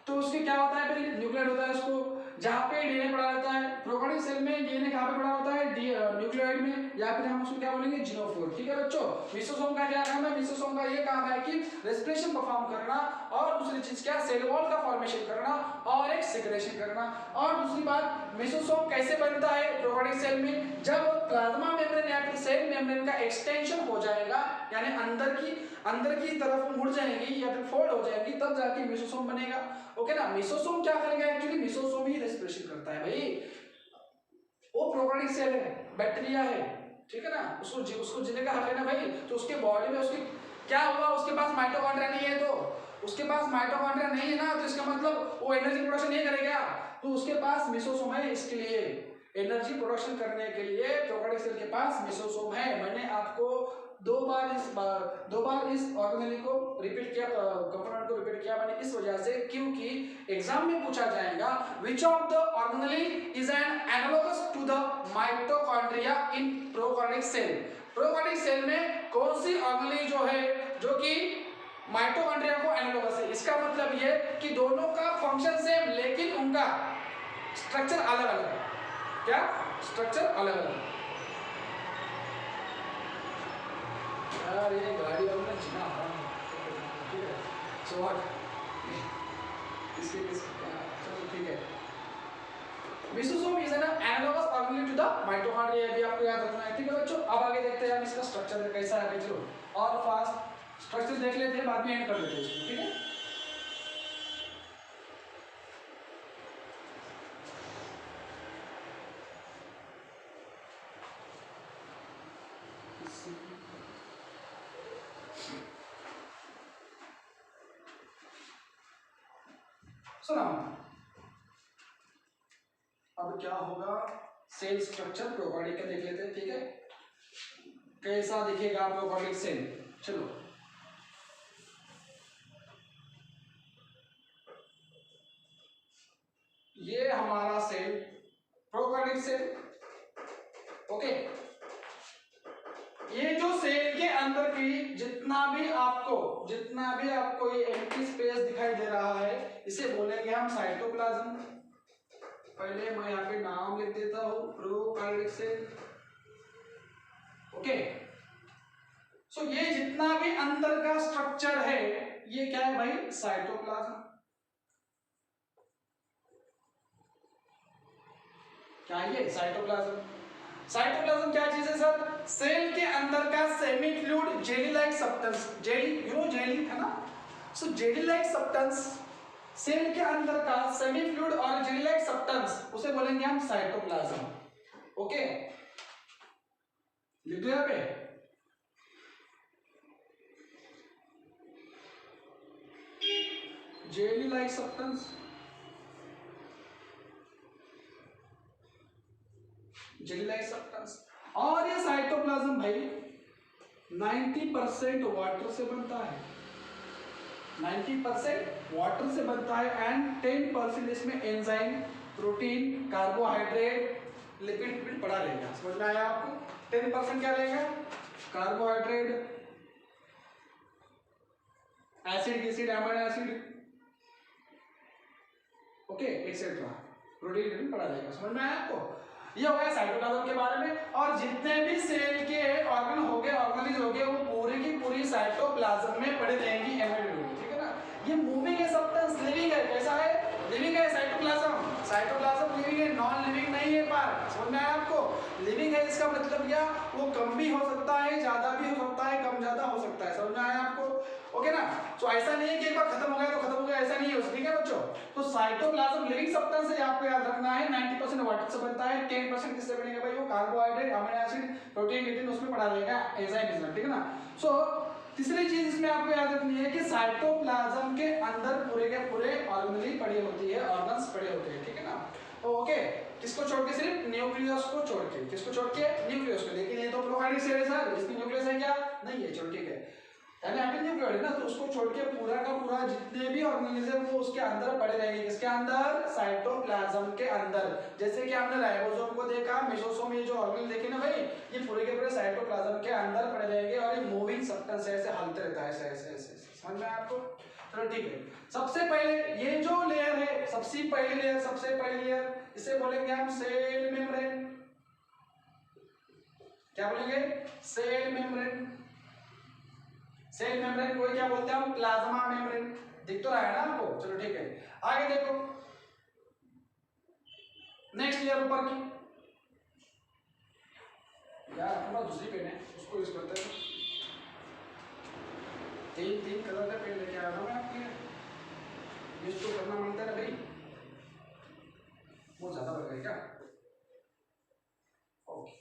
[SPEAKER 1] तो उसके क्या होता है फिर, न्यूक्लियड होता है उसको, जहाँ पे डीएनए पड़ा रहता है। प्रोकैरियोटिक सेल में डीएनए कहाँ पे पड़ा होता है, न्यूक्लियोइड में, या फिर हम उसको क्या बोलेंगे, जीनोफोर, ठीक है बच्चों। मिसोसोम का क्या काम है, मिसोसोम का ये काम है कि रेस्पिरेशन परफॉर्म करना, और दूसरी चीज क्या, सेल वॉल का फॉर्मेशन करना, और एक सिक्रेशन करना। और दूसरी बात, मिसोसोम कैसे बनता है प्रोकैरियोटिक सेल में, जब प्लाज्मा मेम्ब्रेन या फिर सेल मेम्ब्रेन का एक्सटेंशन हो जाएगा, यानी अंदर की तरफ मुड़ जाएगी या फिर फोल्ड हो जाएगी, तब जाके मिसोसोम बनेगा। ओके ना, मिसोसोम क्या करेगा, एक्चुअली मिसोसोम ही रेस्पिरेशन करता है भाई, वो प्रोकैरियोटिक सेल है, बैक्टीरिया है, ठीक है ना। उसको जीने का हक है ना भाई। तो उसके बॉडी में उसकी क्या हुआ, उसके पास माइटोकॉन्ड्रिया नहीं है, तो उसके पास माइटोकॉन्ड्रिया नहीं है ना, तो इसका मतलब वो एनर्जी प्रोडक्शन नहीं करेगा। तो उसके पास मिसोसोम है, इसके लिए एनर्जी प्रोडक्शन करने के लिए प्रोकैरियोटिक सेल के पास मिसोसोम है। मैंने आपको दो बार इस ऑर्गेनेल को रिपीट किया, कंपोनेंट को रिपीट किया मैंने इस वजह से, क्योंकि एग्जाम में पूछा जाएगा which of the organelle is an analogous to the mitochondria in prokaryotic cell. Prokaryotic cell में कौन सी ऑर्गेनेल जो है जो कि माइटोकॉन्ड्रिया को एनालोगस है। इसका मतलब ये कि दोनों का फंक्शन सेम, लेकिन उनका स्ट्रक्चर अलग अलग। क्या स्ट्रक्चर अलग अलग। यार ये गाड़ी वालों ने जीना हराम है, ठीक है। सो व्हाट, इसके चलो ठीक है। Mesosome is an analogous organelle to the mitochondria, भी आपको याद रखना है, ठीक है बच्चों। अब आगे देखते हैं हम इसका स्ट्रक्चर कैसा है। चलो और फास्ट स्ट्रक्चर देख लेते हैं, बाद में एंड कर देते हैं इसको, ठीक है। सुना, अब क्या होगा, सेल स्ट्रक्चर प्रोकैरियोटिक का देख लेते हैं, ठीक है। कैसा दिखेगा प्रोकैरियोटिक सेल, चलो ये हमारा सेल प्रोकैरियोटिक सेल। ओके, ये जो सेल के अंदर की जितना भी आपको ये एम्प्टी स्पेस दिखाई दे रहा है, इसे बोलेंगे हम साइटोप्लाज्म। पहले मैं यहाँ पे नाम लिख देता हूँ, प्रोकैरियोटिक सेल। ओके, सो ये जितना भी अंदर का स्ट्रक्चर है, ये क्या है भाई, साइटोप्लाज्म। क्या ये साइटोप्लाज्म, साइटोप्लाज्म क्या चीज है सर, सेल के अंदर का semi fluid jelly like substance, jelly you know jelly है ना, सो जेली लाइक सब्सटेंस, सेल के अंदर का सेमी फ्लूइड और जेली लाइक सब्सटेंस, उसे बोलेंगे हम साइटोप्लाज्म। ओके, लिख दो यहाँ पे, jelly like substance, jelly like substance. और ये साइटोप्लाज्म भाई 90% वाटर से बनता है, 90% वाटर से बनता है एंड 10% इसमें एंजाइम, प्रोटीन, कार्बोहाइड्रेट, लिपिड पड़ा रहेगा। समझ में आया आपको? 10% क्या रहेगा? Carbohydrate, acid, acid, amino acid, okay, etcetera, protein पड़ा रहेगा। समझ में आया आपको? ये हो गया साइटोप्लाज्म के बारे में। और जितने भी सेल के ऑर्गन हो गए, ऑर्गेनिज हो गए, वो पूरी की पूरी साइटोप्लाज्म में पड़े रहेंगी, एम्बेडेड होंगी। ठीक है ना? ये मूविंग है, सब्सटेंस लिविंग है। कैसा है? लिविंग है साइटोप्लाज्म। साइटोप्लाज्म लिविंग है, नॉन लिविंग नहीं है। पार्ट समझ में आया आपको? लिविंग है इसका मतलब क्या? वो कम भी हो सकता है, ज्यादा भी हो सकता है, कम ज्यादा हो सकता है। समझ में आया आपको? ओके ना? तो ऐसा नहीं है कि एक बार खत्म हो गया तो खत्म हो गया, ऐसा नहीं है। ठीक है बच्चों? तो साइटोप्लाज्म लिविंग सब्सटेंस है, आपको याद रखना है। 90% वाटर से बनता है, 10% किससे बनेगा भाई? वो carbohydrate, amino acid, protein, lipid उसमें पड़ा रहेगा, एंजाइम। ठीक है ना? सो तीसरी चीज इसमें आपको याद रखनी है कि साइटोप्लाज्म के अंदर पूरे के पूरे ऑर्गेनेल पड़ी होती है, ऑर्गन्स पड़े होते हैं। ठीक है ना? ओके, किसको छोड़ के? सिर्फ न्यूक्लियस को छोड़ के। किसको छोड़ के? न्यूक्लियस को। लेकिन ये तो प्रोकार्योटिक सेल है सर, इसकी न्यूक्लियस है क्या? नहीं है। चलो ठीक है, यानी न्यूक्लियोइड है ना, तो उसको छोड़ के पूरा का पूरा जितने भी ऑर्गेनिज्म वो उसके अंदर पड़े रहेंगे। किसके अंदर? साइटोप्लाज्म के अंदर। जैसे कि हमने राइबोसोम को देखा, मेसोसोम, ये जो ऑर्गेनेल देखे ना भाई, ये पूरे के पूरे साइटोप्लाज्म के अंदर पड़े रहेंगे और ये मूविंग सब्सटेंस है, ऐसे हलते रहता है, ऐसे ऐसे ऐसे। समझ में आया आपको? चलो ठीक है। सबसे पहले ये जो लेयर है, सबसे पहली लेयर, इसे बोलेंगे हम सेल मेम्ब्रेन। क्या बोलेंगे? Cell membrane. सेल मेम्ब्रेन को क्या बोलते हैं हम? Plasma membrane. दिख तो रहा है ना आपको? चलो ठीक है, आगे देखो। नेक्स्ट लेयर ऊपर की, यार अपना दूसरी पेन है, उसको यूज करते हैं। तीन कलर का पेन लेके आया हूं मैं आपके लिए, यूज तो करना मांगता है ना भाई, वो ज्यादा बढ़ गया क्या? ओके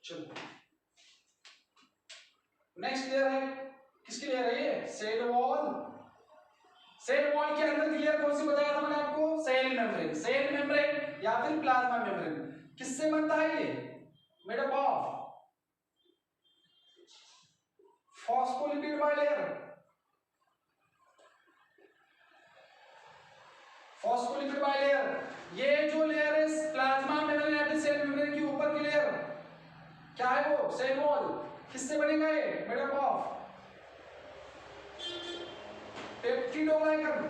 [SPEAKER 1] चलो, नेक्स्ट लेयर है, किसकी लेयर है ये? Cell wall. सेल वॉल के अंदर की लेयर कौन सी बताया था मैंने आपको? Cell membrane. सेल मेम्ब्रेन या फिर प्लाज्मा मेम्ब्रेन किससे बनता है ये? Made up of phospholipid bilayer. Phospholipid bilayer. ये जो लेयर है प्लाज्मा मेम्ब्रेन या फिर सेल मेम्ब्रेन की ऊपर की लेयर, क्या है वो? Cell wall. किससे बनेगा ये? Made up of peptidoglycan.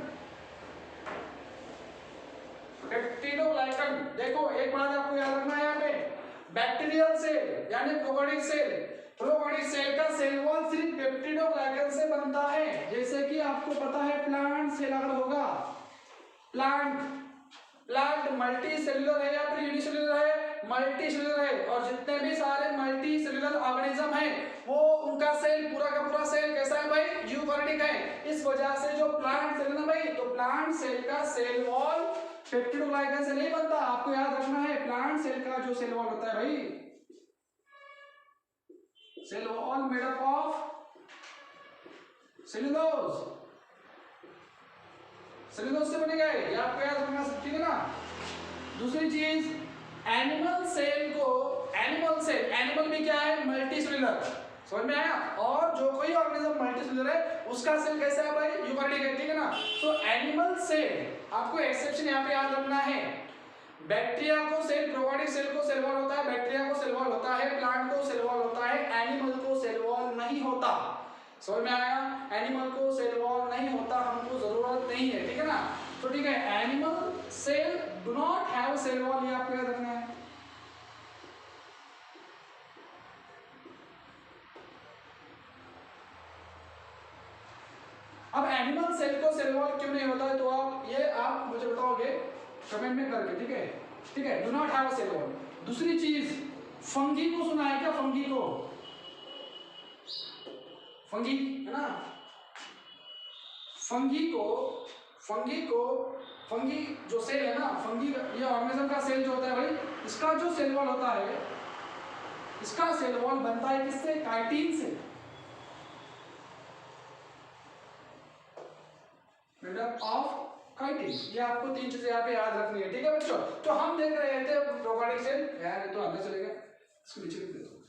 [SPEAKER 1] Peptidoglycan. देखो एक बात आपको याद रखना है, यहाँ पे बैक्टीरियल सेल यानी प्रोकैरियोटिक सेल, प्रोकैरियोटिक सेल का सेल वॉल सिर्फ पेप्टिडोग्लाइकन से बनता है। जैसे कि आपको पता है प्लांट सेल अगर होगा, प्लांट मल्टी सेलुलर है या फिर यूनिसेलुलर है? मल्टी सेलुलर है। और जितने भी सारे मल्टी सेलुलर ऑर्गेनिज्म है वो उनका सेल पूरा का पूरा सेल कैसा है भाई? यूकैरियोटिक है। इस वजह से जो प्लांट सेल है ना भाई, तो प्लांट सेल का सेल वॉल पेप्टिडोग्लाइकन से नहीं बनता। आपको याद रखना है, प्लांट सेल का जो सेल वॉल होता है भाई, cell wall made up of cellulose. Cellulose से बनेगा ये, आपको याद रखना। ठीक है ना? दूसरी चीज, एनिमल सेल को, एनिमल भी क्या है? Multi cellular. समझ में आया? और जो कोई ऑर्गेनिज्म मल्टी सेलुलर है उसका सेल कैसा है भाई? यूकैरियोटिक है। ठीक है ना? तो एनिमल सेल, आपको एक्सेप्शन यहाँ पे याद रखना है। बैक्टीरिया को सेल, प्रोकैरियोटिक सेल को सेल वॉल होता है, बैक्टीरिया को सेल वॉल होता है, प्लांट को सेल वॉल होता है, एनिमल को सेल वॉल नहीं होता। समझ में आया? एनिमल को सेल वॉल नहीं होता, हमको जरूरत नहीं है। ठीक है ना? तो ठीक है, animal cell do not have cell wall, ये आपको याद रखना है। अब एनिमल सेल को सेल वॉल क्यों नहीं होता है, तो आप मुझे बताओगे कमेंट में करके। ठीक है? ठीक है, do not have a cell wall. दूसरी चीज, फंगी को सुना है क्या? फंगी को, फंगी है ना, फंगी जो सेल है ना, फंगी ये ऑर्गेनिज्म का सेल जो होता है भाई, इसका जो सेल वॉल होता है, इसका सेल वॉल बनता है किससे? काइटिन से। Made up of chitin. ये आपको तीन चीजें यहाँ पे याद रखनी है। ठीक है बच्चों? तो हम देख रहे थे प्रोकैरियोटिक सेल, यार ये तो अंदर चलेगा, इसको नीचे लिख देता हूं।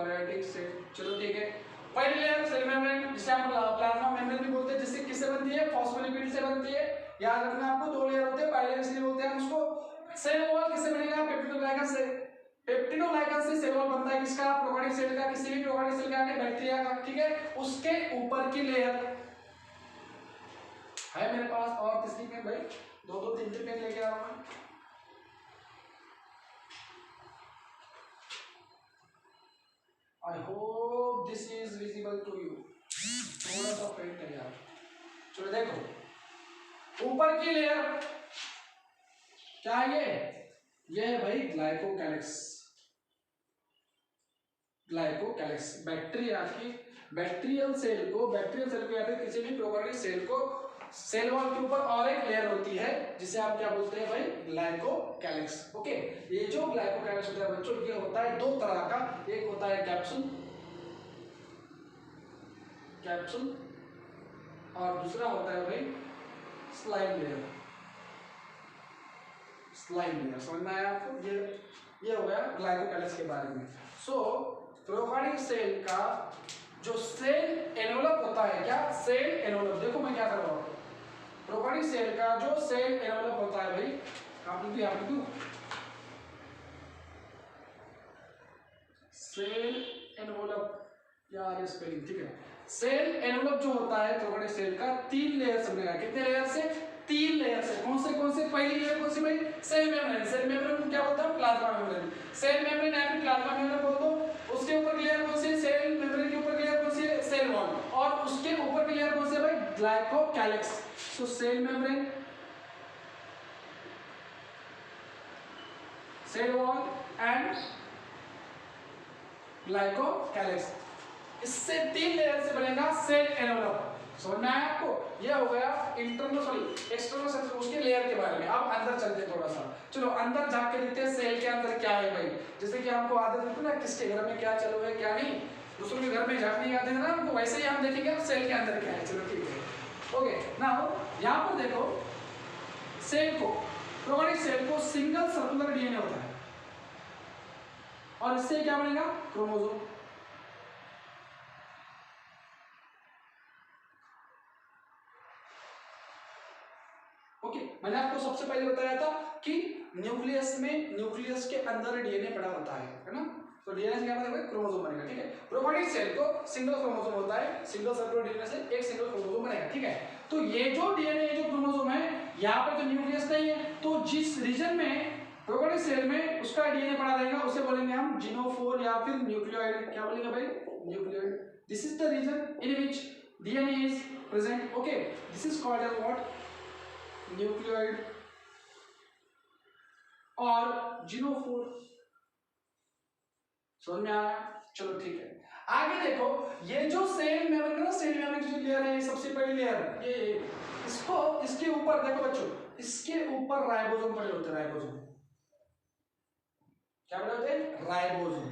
[SPEAKER 1] Eukaryotic cell. चलो ठीक है, पहली लेयर सेल मेम्ब्रेन जिसे हम प्लाज्मा मेम्ब्रेन भी बोलते हैं, जिससे किससे बनती है, फॉस्फोलिपिड से बनती है। याद रखना आपको, दो लेयर होते हैं, पहले लेयर से बोलते हैं हम उसको। सेल वॉल किससे बनेगा, पेप्टिडोग्लाइकन से। पेप्टिडोग्लाइकन से सेल वॉल बनता है किसका, प्रोकैरियोटिक सेल का, किसी भी प्रोकैरियोटिक सेल का यानी बैक्टीरिया का, ठीक है। उसके ऊपर की लेयर है मेरे पास, और तीसरी पेन भाई, दो दो तीन तीन पेन लेके आ रहा हूं। I hope this is visible to you. थोड़ा सा पेंट है यार। चलो देखो, ऊपर की लेयर क्या है, ये है भाई ग्लाइकोकैलिक्स। ग्लाइकोकैलिक्स बैक्टीरिया की बैक्टीरियल सेल को या फिर किसी भी प्रोकैरियोटिक सेल को सेल वॉल के ऊपर और एक लेयर होती है जिसे आप क्या बोलते हैं भाई, ग्लाइकोकैलिक्स। ओके, ये जो ग्लाइकोकैलिक्स होता है बच्चों, ये होता है दो तरह का, एक होता है कैप्सूल और दूसरा होता है भाई स्लाइम लेयर। समझ में आया आपको? ये हो गया ग्लाइकोकैलिक्स के बारे में। सो प्रोकैरियोटिक सेल का जो सेल एनवलप होता है, क्या सेल एनवलप, देखो मैं क्या कर रहा हूं, प्रोकैरियोटिक सेल का जो सेल एनवलप होता है भाई, आप लिखूं सेल एनवलप, यार स्पेलिंग ठीक है। सेल एनवलप जो होता है प्रोकैरियोटिक सेल का, तीन लेयर से बनेगा। कितने लेयर से, तीन लेयर से। कौन से पहली लेयर कौन सी भाई, सेल मेम्ब्रेन को क्या बोलते हैं, प्लाज्मा मेम्ब्रेन। सेल मेम्ब्रेन या फिर प्लाज्मा मेम्ब्रेन बोल दो। उसके ऊपर की लेयर कौन सी, सेल मेम्ब्रेन के ऊपर की लेयर कौन सी है, सेल वॉल। और उसके ऊपर की लेयर कौन सी है भाई, glycocalyx. So cell membrane, cell wall and glycocalyx, इससे तीन लेयर से बनेगा सेल एनवलप। समझ में आया आपको? ये हो गया एक्सटर्नल सेल उसके लेयर के बारे में। अब अंदर चलते हैं थोड़ा सा, चलो अंदर जाके देखते हैं सेल के अंदर क्या है भाई। जैसे कि हमको आदत है ना, किसके घर में क्या चालू है क्या नहीं, दूसरों के घर में झांकने आते हैं ना, तो वैसे ही हम देखेंगे सेल के अंदर क्या है। चलो ठीक है, ओके। नाउ यहाँ पर देखो, सेल को, प्रोकैरियोटिक सेल को सिंगल सर्कुलर डीएनए होता है, और इससे क्या बनेगा, क्रोमोसोम। मैंने आपको सबसे पहले बताया था कि न्यूक्लियस के अंदर डीएनए पड़ा होता है ना। तो डीएनए से क्या बनेगा, क्रोमोसोम बनेगा, ठीक है। प्रोकैरियोटिक सेल को सिंगल क्रोमोसोम होता है, सिंगल सर्कुलर डीएनए से एक सिंगल क्रोमोसोम बनेगा, ठीक है। तो ये जो डीएनए, जो क्रोमोसोम है, यहाँ पर तो न्यूक्लियस नहीं है, तो जिस रीजन में प्रोकैरियोटिक सेल में उसका डीएनए पड़ा रहेगा उसे बोलेंगे हम जिनोफोर या फिर न्यूक्लियोइड। क्या बोलेंगे भाई, nucleoid. This is the region in which DNA is present. Okay, this is called as what, nucleoid और जिनोफोर। समझ में आया? चलो ठीक है, आगे देखो, ये जो सेल मेम्ब्रेन है, सेल मेम्ब्रेन की जो लेयर है, सबसे पहली लेयर ये, इसको, इसके ऊपर देखो बच्चों, इसके ऊपर राइबोसोम पड़े होते हैं। राइबोसोम क्या पड़े होते हैं, राइबोसोम।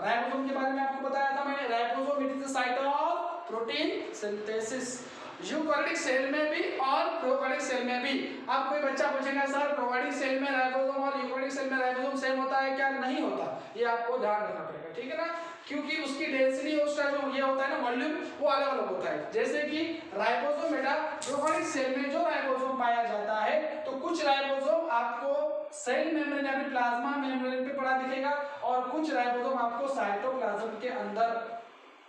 [SPEAKER 1] राइबोसोम के बारे में आपको बताया था मैंने, ribosome it is the site of protein synthesis. Eukaryotic cell में भी और प्रोकैरियोटिक सेल में भी। अब कोई बच्चा पूछेगा सर प्रोकैरियोटिक सेल में राइबोसोम और यूकैरियोटिक सेल में राइबोसोम सेम होता है क्या, नहीं होता, ये आपको ध्यान रखना पड़ेगा, ठीक है ना, क्योंकि उसकी डेंसिटी, उसका जो ये होता है ना वॉल्यूम, वो अलग अलग होता है। जैसे कि राइबोसोम बेटा, प्रोकैरियोटिक सेल में जो राइबोसोम पाया जाता है, तो कुछ राइबोसोम आपको सेल मेम्ब्रेन या फिर प्लाज्मा मेम्ब्रेन पे पड़ा दिखेगा, और कुछ राइबोसोम आपको साइटोप्लाज्म के अंदर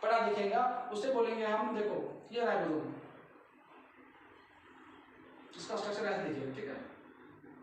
[SPEAKER 1] पड़ा दिखेगा। उसे बोलेंगे हम, देखो ये राइबोसोम, इसका स्ट्रक्चर ऐसे दिखेगा, ठीक है।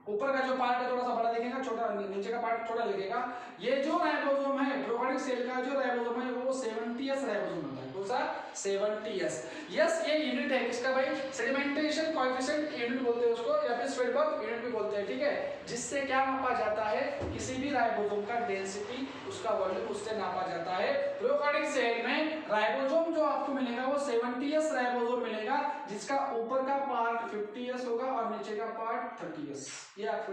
[SPEAKER 1] ऊपर का जो पार्ट है थोड़ा सा बड़ा दिखेगा, छोटा नीचे का पार्ट छोटा दिखेगा। ये जो राइबोसोम है, प्रोकैरियोटिक सेल का जो राइबोसोम है, वो 70s राइबोसोम होता है। कौन सा, 70s। यस, ये यूनिट है किसका भाई, सेडिमेंटेशन कोएफिशिएंट यूनिट बोलते हैं उसको, या फिर स्वेडबर्ग यूनिट भी बोलते हैं, ठीक है। जिससे क्या नापा जाता है, किसी भी राइबोसोम का डेंसिटी, उसका वॉल्यूम, उससे नापा जाता है। प्रोकैरियोटिक सेल में राइबोसोम जो आपको मिलेगा वो 70s राइबोसोम मिलेगा, जिसका ऊपर का पार्ट 50s होगा और नीचे का पार्ट 30s। ये आपको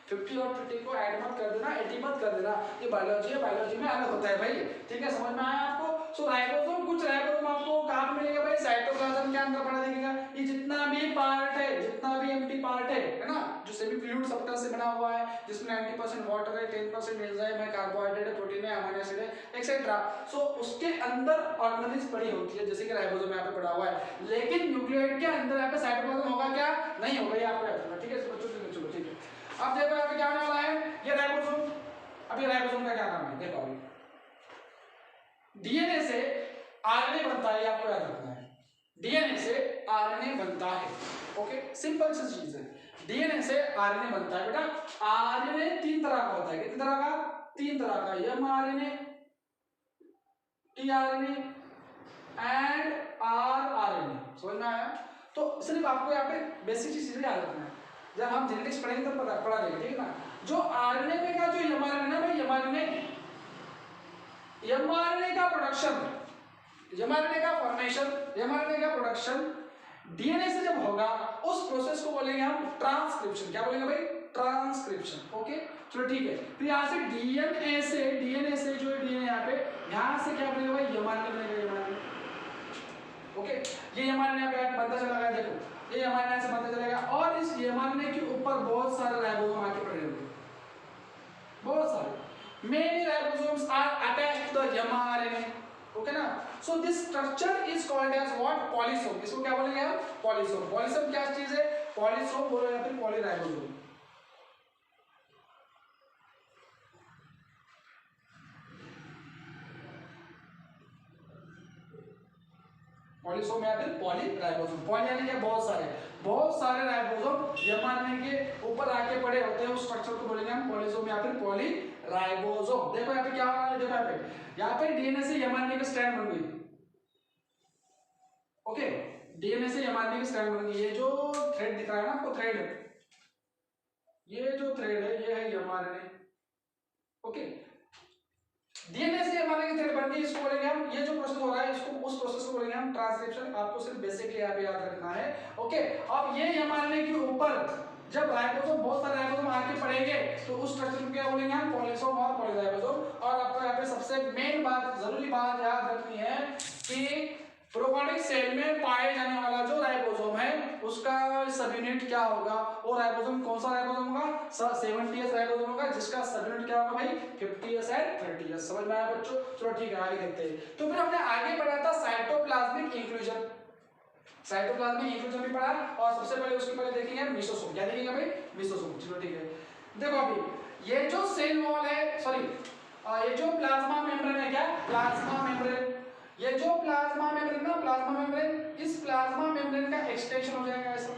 [SPEAKER 1] 50 और 30 को ऐड मत कर देना, 80 मत कर देना, ये बायोलॉजी है, बायोलॉजी में अलग होता है भाई, ठीक है। समझ में आया आपको? सो राइबोसोम, कुछ राइबोसोम आपको कहां पे मिलेगा भाई, साइटोप्लाज्म के अंदर पड़ा दिखेगा। ये जितना भी पार्ट है, जितना भी एम्प्टी पार्ट है ना, जो सेमी फ्लूइड सब्सटेंस से बना हुआ है जिसमें 90% वाटर है, 10% एंजाइम है, कार्बोहाइड्रेट है, प्रोटीन है, अमीनो एसिड है, एक्सेट्रा। सो उसके अंदर ऑर्गेनेल्स पड़ी होती है जैसे कि राइबोसोम यहाँ पे पड़ा हुआ है, लेकिन न्यूक्लियोइड के अंदर यहाँ पे साइटोप्लाज्म होगा क्या? नहीं होगा, ये आपको याद रखना, ठीक है बच्चों? चलो ठीक है। अब देखो यहाँ पे क्या होने वाला है, ये राइबोसोम। अब ये राइबोसोम का क्या काम है देखो, अभी डीएनए से आरएनए बनता है, ये आपको याद रखना है। डीएनए से आरएनए बनता है, ओके, सिंपल सी चीज है। डीएनए से आरएनए बनता है बेटा। आरएनए 3 तरह का होता है, कितने तरह का? 3 तरह का, एमआरएनए, टीआरएनए एंड आरआरएनए। समझ में आया? तो सिर्फ आपको यहाँ पे बेसिक चीजें याद रखना है, जब हम जेनेटिक्स पढ़ेंगे तब पढ़ा देंगे, ठीक है ना? जो आरएनए में का जो एमआरएनए है भाई, एमआरएनए का प्रोडक्शन, एमआरएनए का फॉर्मेशन, एमआरएनए का प्रोडक्शन डीएनए से जब होगा उस प्रोसेस को बोलेंगे हम ट्रांसक्रिप्शन। क्या बोलेंगे भाई? Transcription, okay. चलो ठीक है, फिर यहाँ से डीएनए से जो डीएनए यहाँ से क्या बनेगा भाई? एमआरएनए बनेगा, एमआरएनए, ओके। ये एमआरएनए यहाँ पे बनता चला गया, देखो ये एमआरएनए से बनता चलेगा और इस एमआरएनए के ऊपर बहुत सारे राइबोसोम आके पड़े होंगे, बहुत सारे। Many ribosomes are attached to the mRNA, okay ना? So this structure is called as what? Polysome। इसको क्या बोलेंगे हम? पॉलीसोम। पॉलीसोम क्या चीज है? पॉलीसोम बोलो या फिर पॉलीराइबोसोम। पॉलीसोम या फिर पॉलीराइबोसोम। पॉली यानी क्या? बहुत सारे राइबोसोम एमआरएनए के ऊपर आके पड़े होते हैं, उस स्ट्रक्चर को बोलेंगे हम पॉलीसोम या फिर पॉलीराइबोसोम। देखो यहाँ पे क्या हो रहा है, देखो यहाँ पे डीएनए से एमआरएनए की स्ट्रैंड बन गई, ओके। डीएनए से एमआरएनए की स्ट्रैंड बन गई। ये जो थ्रेड दिख रहा है ना आपको, थ्रेड, ये जो थ्रेड है ये है एमआरएनए, ओके। डीएनए से एमआरएनए की थ्रेड बन गई, इसको बोलेंगे हम, ये जो प्रोसेस हो रहा है इसको, उस प्रोसेस को बोलेंगे हम ट्रांसक्रिप्शन। आपको सिर्फ बेसिकली यहाँ पे याद रखना है, ओके। अब ये एमआरएनए के ऊपर जब राइबोसोम, बहुत सारे राइबोसोम आके पड़ेंगे तो उस स्ट्रक्चर को क्या बोलेंगे हम? पॉलीसोम और पॉलीराइबोसोम। और आपको यहाँ पे सबसे मेन बात, जरूरी बात याद रखनी है कि प्रोकैरियोटिक सेल में पाए जाने वाला जो राइबोसोम है उसका सब यूनिट क्या होगा? वो राइबोसोम कौन सा राइबोसोम होगा? 70S राइबोसोम होगा, जिसका सब यूनिट क्या होगा भाई? 50S and 30S। समझ में आया बच्चों? चलो ठीक है, आगे देखते हैं। तो फिर हमने आगे पढ़ा था साइटोप्लाज्मिक इंक्लूजन। साइटोप्लाज्मिक इंक्लूजन भी पढ़ा और सबसे पहले उसके पहले देखेंगे मेसोसोम। क्या देखेंगे भाई? मेसोसोम। चलो ठीक है, देखो अभी ये जो सेल वॉल है, सॉरी ये जो प्लाज्मा मेम्ब्रेन है, क्या प्लाज्मा मेम्ब्रेन, ये जो प्लाज्मा मेम्ब्रेन ना, प्लाज्मा मेम्ब्रेन, इस प्लाज्मा मेम्ब्रेन का एक्सटेंशन हो जाएगा ऐसा,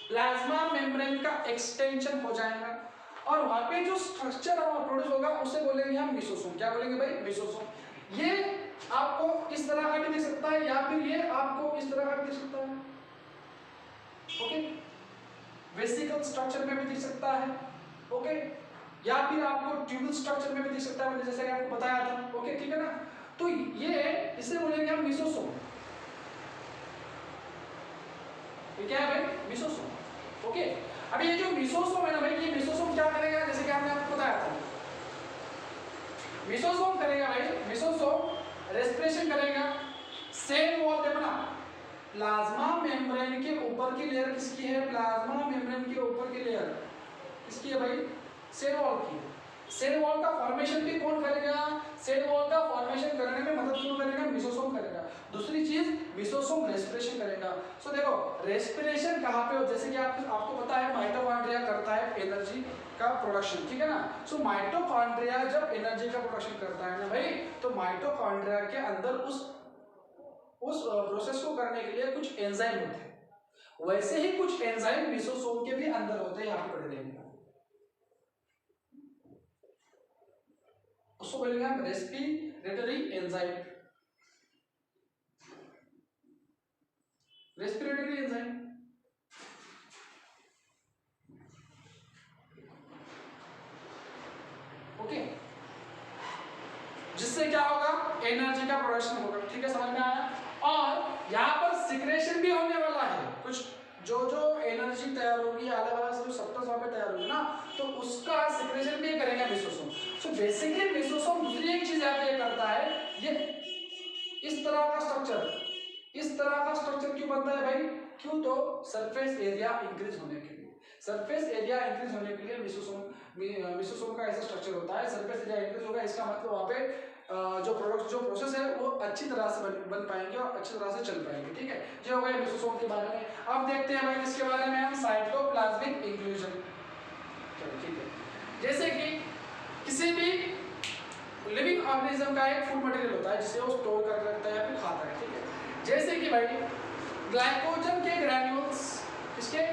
[SPEAKER 1] प्लाज्मा मेम्ब्रेन का एक्सटेंशन हो जाएगा और वहां पे जो स्ट्रक्चर प्रोड्यूस होगा उसे बोलेंगे हम मेसोसोम। क्या बोलेंगे भाई? मेसोसोम। ये आपको इस तरह का भी दिख सकता है या फिर ये आपको इस तरह का भी दिख सकता है, ओके। वेसिकल स्ट्रक्चर में भी दिख सकता है, ओके, या फिर आपको ट्यूबल स्ट्रक्चर में भी दिख सकता है, जैसे कि आपको बताया था, ओके, ठीक है ना? तो ये इसे बोलेंगे हम मेसोसोम। ये क्या है भाई? Mesosome, okay. अब ये जो मेसोसोम है ना भाई, ये मेसोसोम क्या करेगा? जैसे कि हमने आपको बताया था, मेसोसोम करेगा भाई, मेसोसोम रेस्पिरेशन करेगा। सेल वॉल पे बना, प्लाज्मा मेम्ब्रेन के ऊपर की लेयर किसकी है? प्लाज्मा मेम्ब्रेन के ऊपर की लेयर किसकी है भाई? सेल वॉल की। सेल वॉल का फॉर्मेशन भी कौन करेगा? सेल वॉल का फॉर्मेशन करने में मदद कौन करेगा? मेसोसोम करेगा। दूसरी चीज, मेसोसोम रेस्पिरेशन करेगा। सो देखो रेस्पिरेशन कहाँ पे हो? जैसे कि आपको पता है माइटोकॉन्ड्रिया करता है एनर्जी का प्रोडक्शन, ठीक है ना? सो माइटोकॉन्ड्रिया जब एनर्जी का प्रोडक्शन करता है ना भाई, तो माइटोकॉन्ड्रिया के अंदर उस प्रोसेस को करने के लिए कुछ एंजाइम होते हैं। वैसे ही कुछ एंजाइम मेसोसोम के भी अंदर होते हैं, यहाँ पे पड़े रहेंगे, उसको बोलेंगे हम respiratory enzyme. Respiratory enzyme, okay, जिससे क्या होगा? एनर्जी का प्रोडक्शन होगा, ठीक है, समझ में आया? और यहाँ पर सिक्रेशन भी होने वाला है, कुछ जो एनर्जी तैयार होगी, अलग अलग जो सब्सटेंस वहां पे तैयार होगी ना, तो उसका सिक्रेशन भी करेगा मेसोसोम। सो बेसिकली मेसोसोम दूसरी एक चीज यहाँ पे करता है, ये इस तरह का स्ट्रक्चर, इस तरह का स्ट्रक्चर क्यों बनता है भाई? क्यों? तो सरफेस एरिया इंक्रीज होने के लिए, सरफेस एरिया इंक्रीज होने के लिए मिसोसोम का ऐसा स्ट्रक्चर होता है। सरफेस एरिया इंक्रीज होगा, इसका मतलब वहाँ पे जो प्रोसेस है वो अच्छी तरह से बन पाएंगे और अच्छी तरह से चल पाएंगे। ठीक है, ये हो गया मिसोसोम के बारे में। अब देखते हैं भाई इसके बारे में हम, साइटोप्लाज्मिक इंक्लूजन। चलो ठीक है, जैसे कि किसी भी लिविंग ऑर्गेनिज्म का एक फूड मटेरियल होता है जिसे वो स्टोर कर रखता है या फिर खाता है। ठीक है, जैसे कि भाई ग्लाइकोजन के ग्रैन्यूल्स, किसके?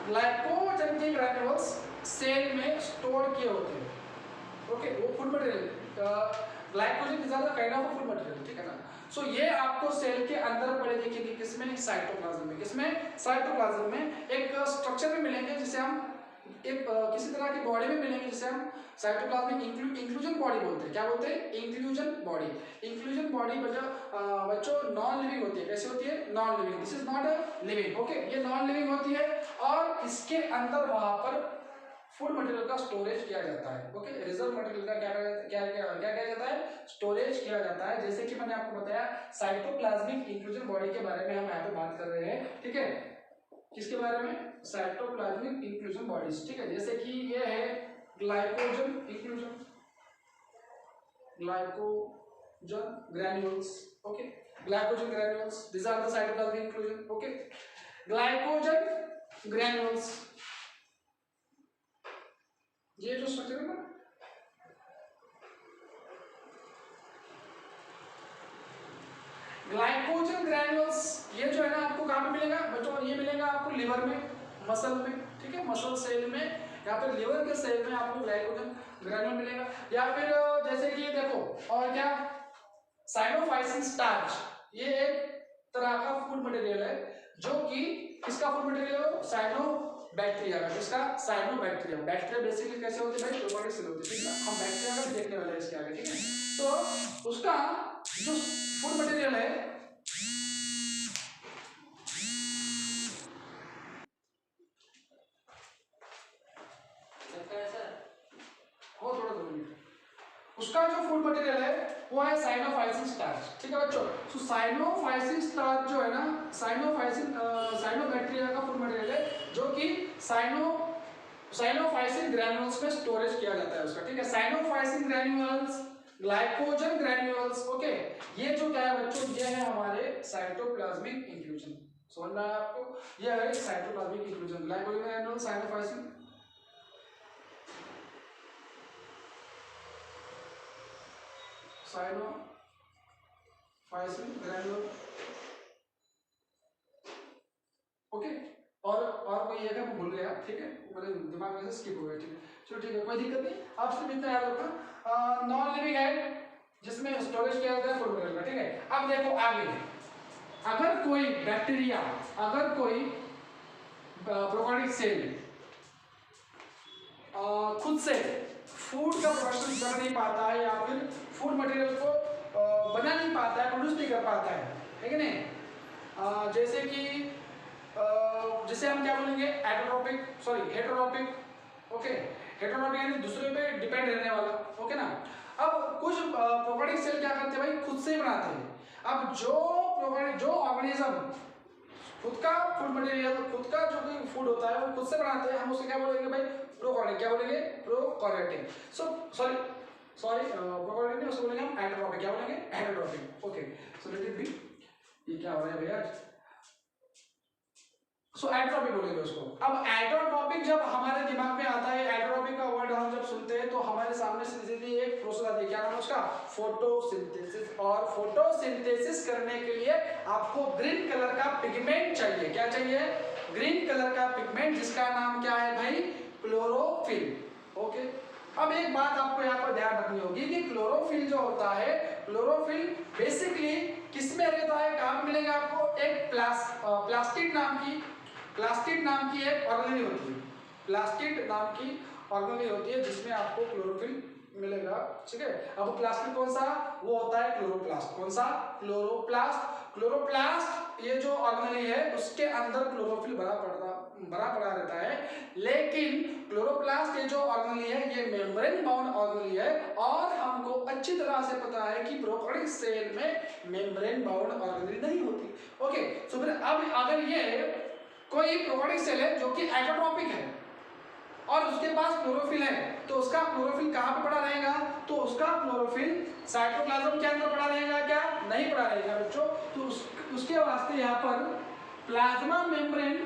[SPEAKER 1] ग्लाइकोजन के ग्रैन्यूल्स सेल में स्टोर किए होते हैं। ओके, वो food material, glycogen is the kind of food material, ठीक है ना। सो ये आपको सेल के अंदर पड़े देखेंगे, किसमें? साइटोप्लाज्म में। किसमें? साइटोप्लाज्म में एक स्ट्रक्चर में मिलेंगे जिसे हम एक किसी तरह की बॉडी में मिलेंगे जिसे हम साइटोप्लाज्मिक इंक्लूजन बॉडी बोलते हैं। क्या बोलते हैं? Inclusion body. इंक्लूजन बॉडी बच्चों नॉन लिविंग होती है। कैसी होती है? Non living. This is not a living. Okay, ये नॉन लिविंग होती है और इसके अंदर वहां पर फूड मटेरियल का स्टोरेज किया जाता है। ओके, रिजर्व मटेरियल का क्या किया जाता है? स्टोरेज किया जाता है। जैसे कि मैंने आपको बताया साइटोप्लाज्मिक इंक्लूजन बॉडी के बारे में हम यहाँ पे बात कर रहे हैं। ठीक है, किसके बारे में? Cytoplasmic inclusion bodies. ठीक है, जैसे कि ये है glycogen inclusion, glycogen granules. Okay, glycogen granules, this are the cytoplasmic inclusion. Okay, glycogen granules, ये जो स्ट्रक्चर है ना, ग्लाइकोजन ग्रैन्यूल्स, ये जो है ना आपको कहाँ पे मिलेगा बच्चों? ये मिलेगा आपको लिवर में, मसल में। ठीक है, मसल सेल में, यहाँ पे लिवर के सेल में आपको ग्लाइकोजन ग्रैन्यूल मिलेगा। या फिर जैसे कि देखो, और क्या? साइनोफाइसिन स्टार्च, ये एक तरह का फूड मटेरियल है जो कि किसका फूड मटेरियल है? साइनो बैक्टीरिया का। किसका? Cyano bacteria. बैक्टीरिया बेसिकली कैसे होते हैं भाई? प्रोकैरियोटिक सेल होते हैं। ठीक है, हम बैक्टीरिया का भी देखने वाले हैं इसके आगे। ठीक है, तो उसका जो फूड मटेरियल है वो थोड़ा 2 मिनट, उसका जो फूड मटेरियल है वो है साइनोफाइसिन स्टार्च। ठीक है बच्चों, तो साइनोफाइसिन स्टार्च जो है ना, साइनो बैक्टीरिया का फूड मटेरियल है जो कि साइनोफाइसिन ग्रैन्यूल्स में स्टोरेज किया जाता है उसका। ठीक है, cyanophycin granules, glycogen granules. Okay, ये जो क्या है बच्चों? ये है हमारे साइटोप्लाज्मिक इंक्लूजन। समझ में आया आपको? ये है cytoplasmic inclusion, glycogen granules, cyanophycin granule. Okay, और कोई है मैं भूल गया। ठीक है, मेरे दिमाग में से स्किप हो गया। ठीक है, चलो ठीक है, कोई दिक्कत नहीं, आप सिर्फ इतना याद रखना। नॉन लिविंग है जिसमें स्टोरेज किया जाता है फूड मटेरियल का। ठीक है, अब देखो आगे, अगर कोई बैक्टीरिया, अगर कोई प्रोकैरियोटिक सेल खुद से फूड का प्रोडक्शन कर नहीं पाता है या फिर फूड मटेरियल को बना नहीं पाता है, प्रोड्यूस नहीं कर पाता है कि नहीं? जैसे कि जिसे हम क्या बोलेंगे? हेटेरोट्रॉपिक। ओके, हेटेरोट्रॉपिक यानी दूसरे पे डिपेंड रहने वाला। ओके ना। अब कुछ प्रोकैरियोटिक सेल क्या करते हैं भाई? खुद से ही बनाते हैं। अब जो ऑर्गेनिज्म खुद का फूड मटेरियल, खुद का जो भी फूड होता है वो खुद से बनाते हैं, हम उसे क्या बोलेंगे भाई? प्रोकैरियोटिक। क्या बोलेंगे? प्रोकैरियोटिक। प्रोकैरियोटिक नहीं, उसको बोलेंगे हम हेटेरोट्रॉपिक। क्या बोलेंगे? Heterotrophic. Okay, so let it be. ये क्या हो रहा है भैया? सो एट्रोपिक बोलेंगे उसको। अब एट्रोट्रॉपिक जब हमारे दिमाग में आता है, एट्रोपिक का वर्ड हम जब सुनते हैं तो हमारे सामने सीधी एक प्रोसेस आती है। क्या नाम है उसका? फोटोसिंथेसिस। और फोटोसिंथेसिस करने के लिए आपको ग्रीन कलर का पिगमेंट चाहिए। क्या चाहिए? ग्रीन कलर का पिगमेंट, जिसका नाम क्या है भाई? क्लोरोफिल। ओके, अब एक बात आपको यहाँ पर ध्यान रखनी होगी कि क्लोरोफिल जो होता है, क्लोरोफिल बेसिकली किसमें रहता है? कहाँ मिलेगा आपको? एक प्लास्टिड नाम की एक ऑर्गेनेल होती है। प्लास्टिड नाम की ऑर्गेनेल होती है जिसमें आपको क्लोरोफिल मिलेगा। ठीक है, अब प्लास्टिड कौन सा? वो होता है क्लोरोप्लास्ट। कौन सा? क्लोरोप्लास्ट। क्लोरोप्लास्ट ये जो ऑर्गेनेल है उसके अंदर क्लोरोफिल भरा पड़ा रहता है। लेकिन क्लोरोप्लास्ट ये जो ऑर्गेनेल है ये मेम्ब्रेन बाउंड ऑर्गेनेल है और हमको अच्छी तरह से पता है कि प्रोकैरियोटिक सेल में मेम्ब्रेन बाउंड ऑर्गेनेल नहीं होती। ओके, कोई प्रोकैरियोटिक सेल है जो कि एक्टोट्रॉपिक है और उसके पास क्लोरोफिल है, तो उसका क्लोरोफिल कहाँ पे पड़ा रहेगा? तो उसका क्लोरोफिल साइटोप्लाज्म के अंदर पड़ा रहेगा क्या? नहीं पड़ा रहेगा बच्चों। तो उसके वास्ते यहाँ पर प्लाज्मा मेम्ब्रेन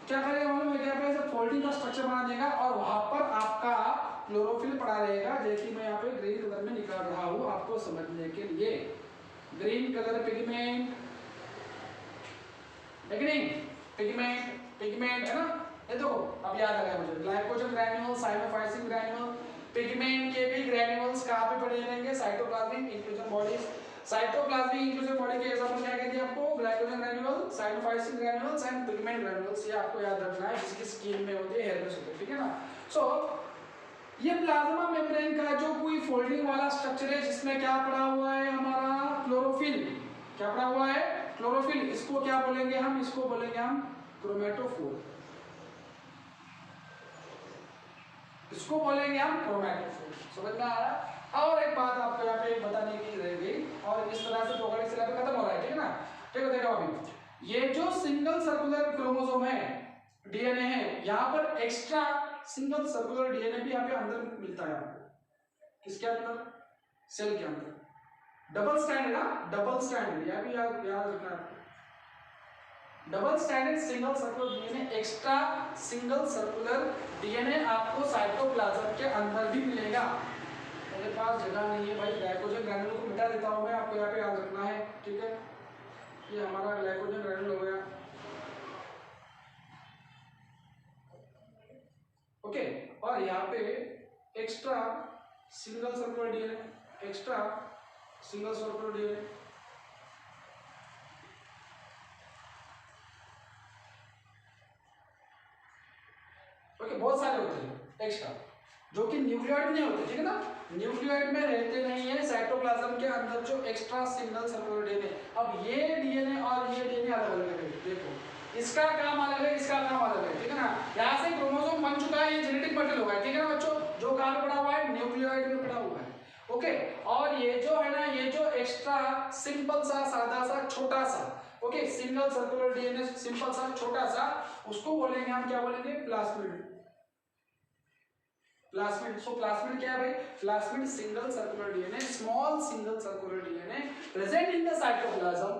[SPEAKER 1] क्या करेगा मालूम है क्या? पे फोल्डिंग का स्ट्रक्चर बना देगा और वहां पर आपका क्लोरोफिल पड़ा रहेगा। जैसे मैं यहाँ पे ग्रीन कलर में निकाल रहा हूँ आपको समझने के लिए। ग्रीन कलर पिगमेंट, पिगमेंट है ना? ये देखो अब याद आ गया मुझे, glycogen granule, cyanophycin granule, pigment के भी ग्रैन्यूल्स कहाँ पे पड़े रहेंगे? Cytoplasmic inclusion bodies. Cytoplasmic inclusion body के एग्जांपल क्या कहते हैं आपको? Glycogen granule, cyanophycin granules and pigment granules. ये आपको याद रखना है, जिसकी स्किन में होती है, हेयर में होती है, ठीक है ना? सो ये प्लाज्मा मेम्ब्रेन का जो कोई फोल्डिंग वाला स्ट्रक्चर है जिसमें क्या पड़ा हुआ है? हमारा क्लोरोफिल। क्या पड़ा हुआ है? क्लोरोफिल। इसको क्या बोलेंगे हम? इसको बोलेंगे हम क्रोमेटोफोर। इसको बोलेंगे हम क्रोमेटोफोर। समझ में आया? और एक बात आपको यहाँ पे बताने की रह गई, और इस तरह से प्रोकैरियोटिक सेल पे खत्म हो रहा है, ठीक है ना? ठीक है, देखो अभी ये जो सिंगल सर्कुलर क्रोमोसोम है, डीएनए है, यहाँ पर एक्स्ट्रा सिंगल सर्कुलर डीएनए भी यहाँ पे अंदर मिलता है आपको। किसके अंदर? सेल के अंदर। डबल स्ट्रैंड है ना? डबल स्ट्रैंड, यह भी याद रखना है। Double stranded single circular DNA, extra single circular DNA आपको साइटोप्लाज्म के अंदर भी मिलेगा। मेरे पास जगह नहीं है भाई, ग्लाइकोजन ग्रैन्यूल को मिटा देता हूं मैं, आपको यहाँ पे याद रखना है, ठीक है? ये हमारा ग्लाइकोजन ग्रैन्यूल हो गया, ओके। और यहाँ पे extra single circular DNA, extra single circular DNA, okay, बहुत सारे होते हैं एक्स्ट्रा, जो कि न्यूक्लियोइड नहीं होते, ठीक है ना? न्यूक्लियोइड में रहते नहीं है साइटोप्लाज्म के अंदर जो एक्स्ट्रा सिंगल सर्कुलर डीएनए। अब ये डीएनए और ये डीएनए अलग अलग है, देखो इसका काम अलग है, इसका काम अलग है, ठीक है ना? यहाँ से क्रोमोसोम बन चुका है, ये जेनेटिक मटेरियल होगा, ठीक है ना बच्चों? जो कहाँ पे पड़ा हुआ है? न्यूक्लियोइड में पड़ा हुआ है, ओके। और ये जो है ना, ये जो एक्स्ट्रा सिंपल सा, सादा सा, छोटा सा, okay, single circular DNA, simple सा, छोटा सा, उसको बोलेंगे हम, क्या बोलेंगे? प्लास्मिड। प्लास्मिड। सो प्लास्मिड क्या है भाई? Plasmid single circular DNA, small single circular DNA present in the cytoplasm,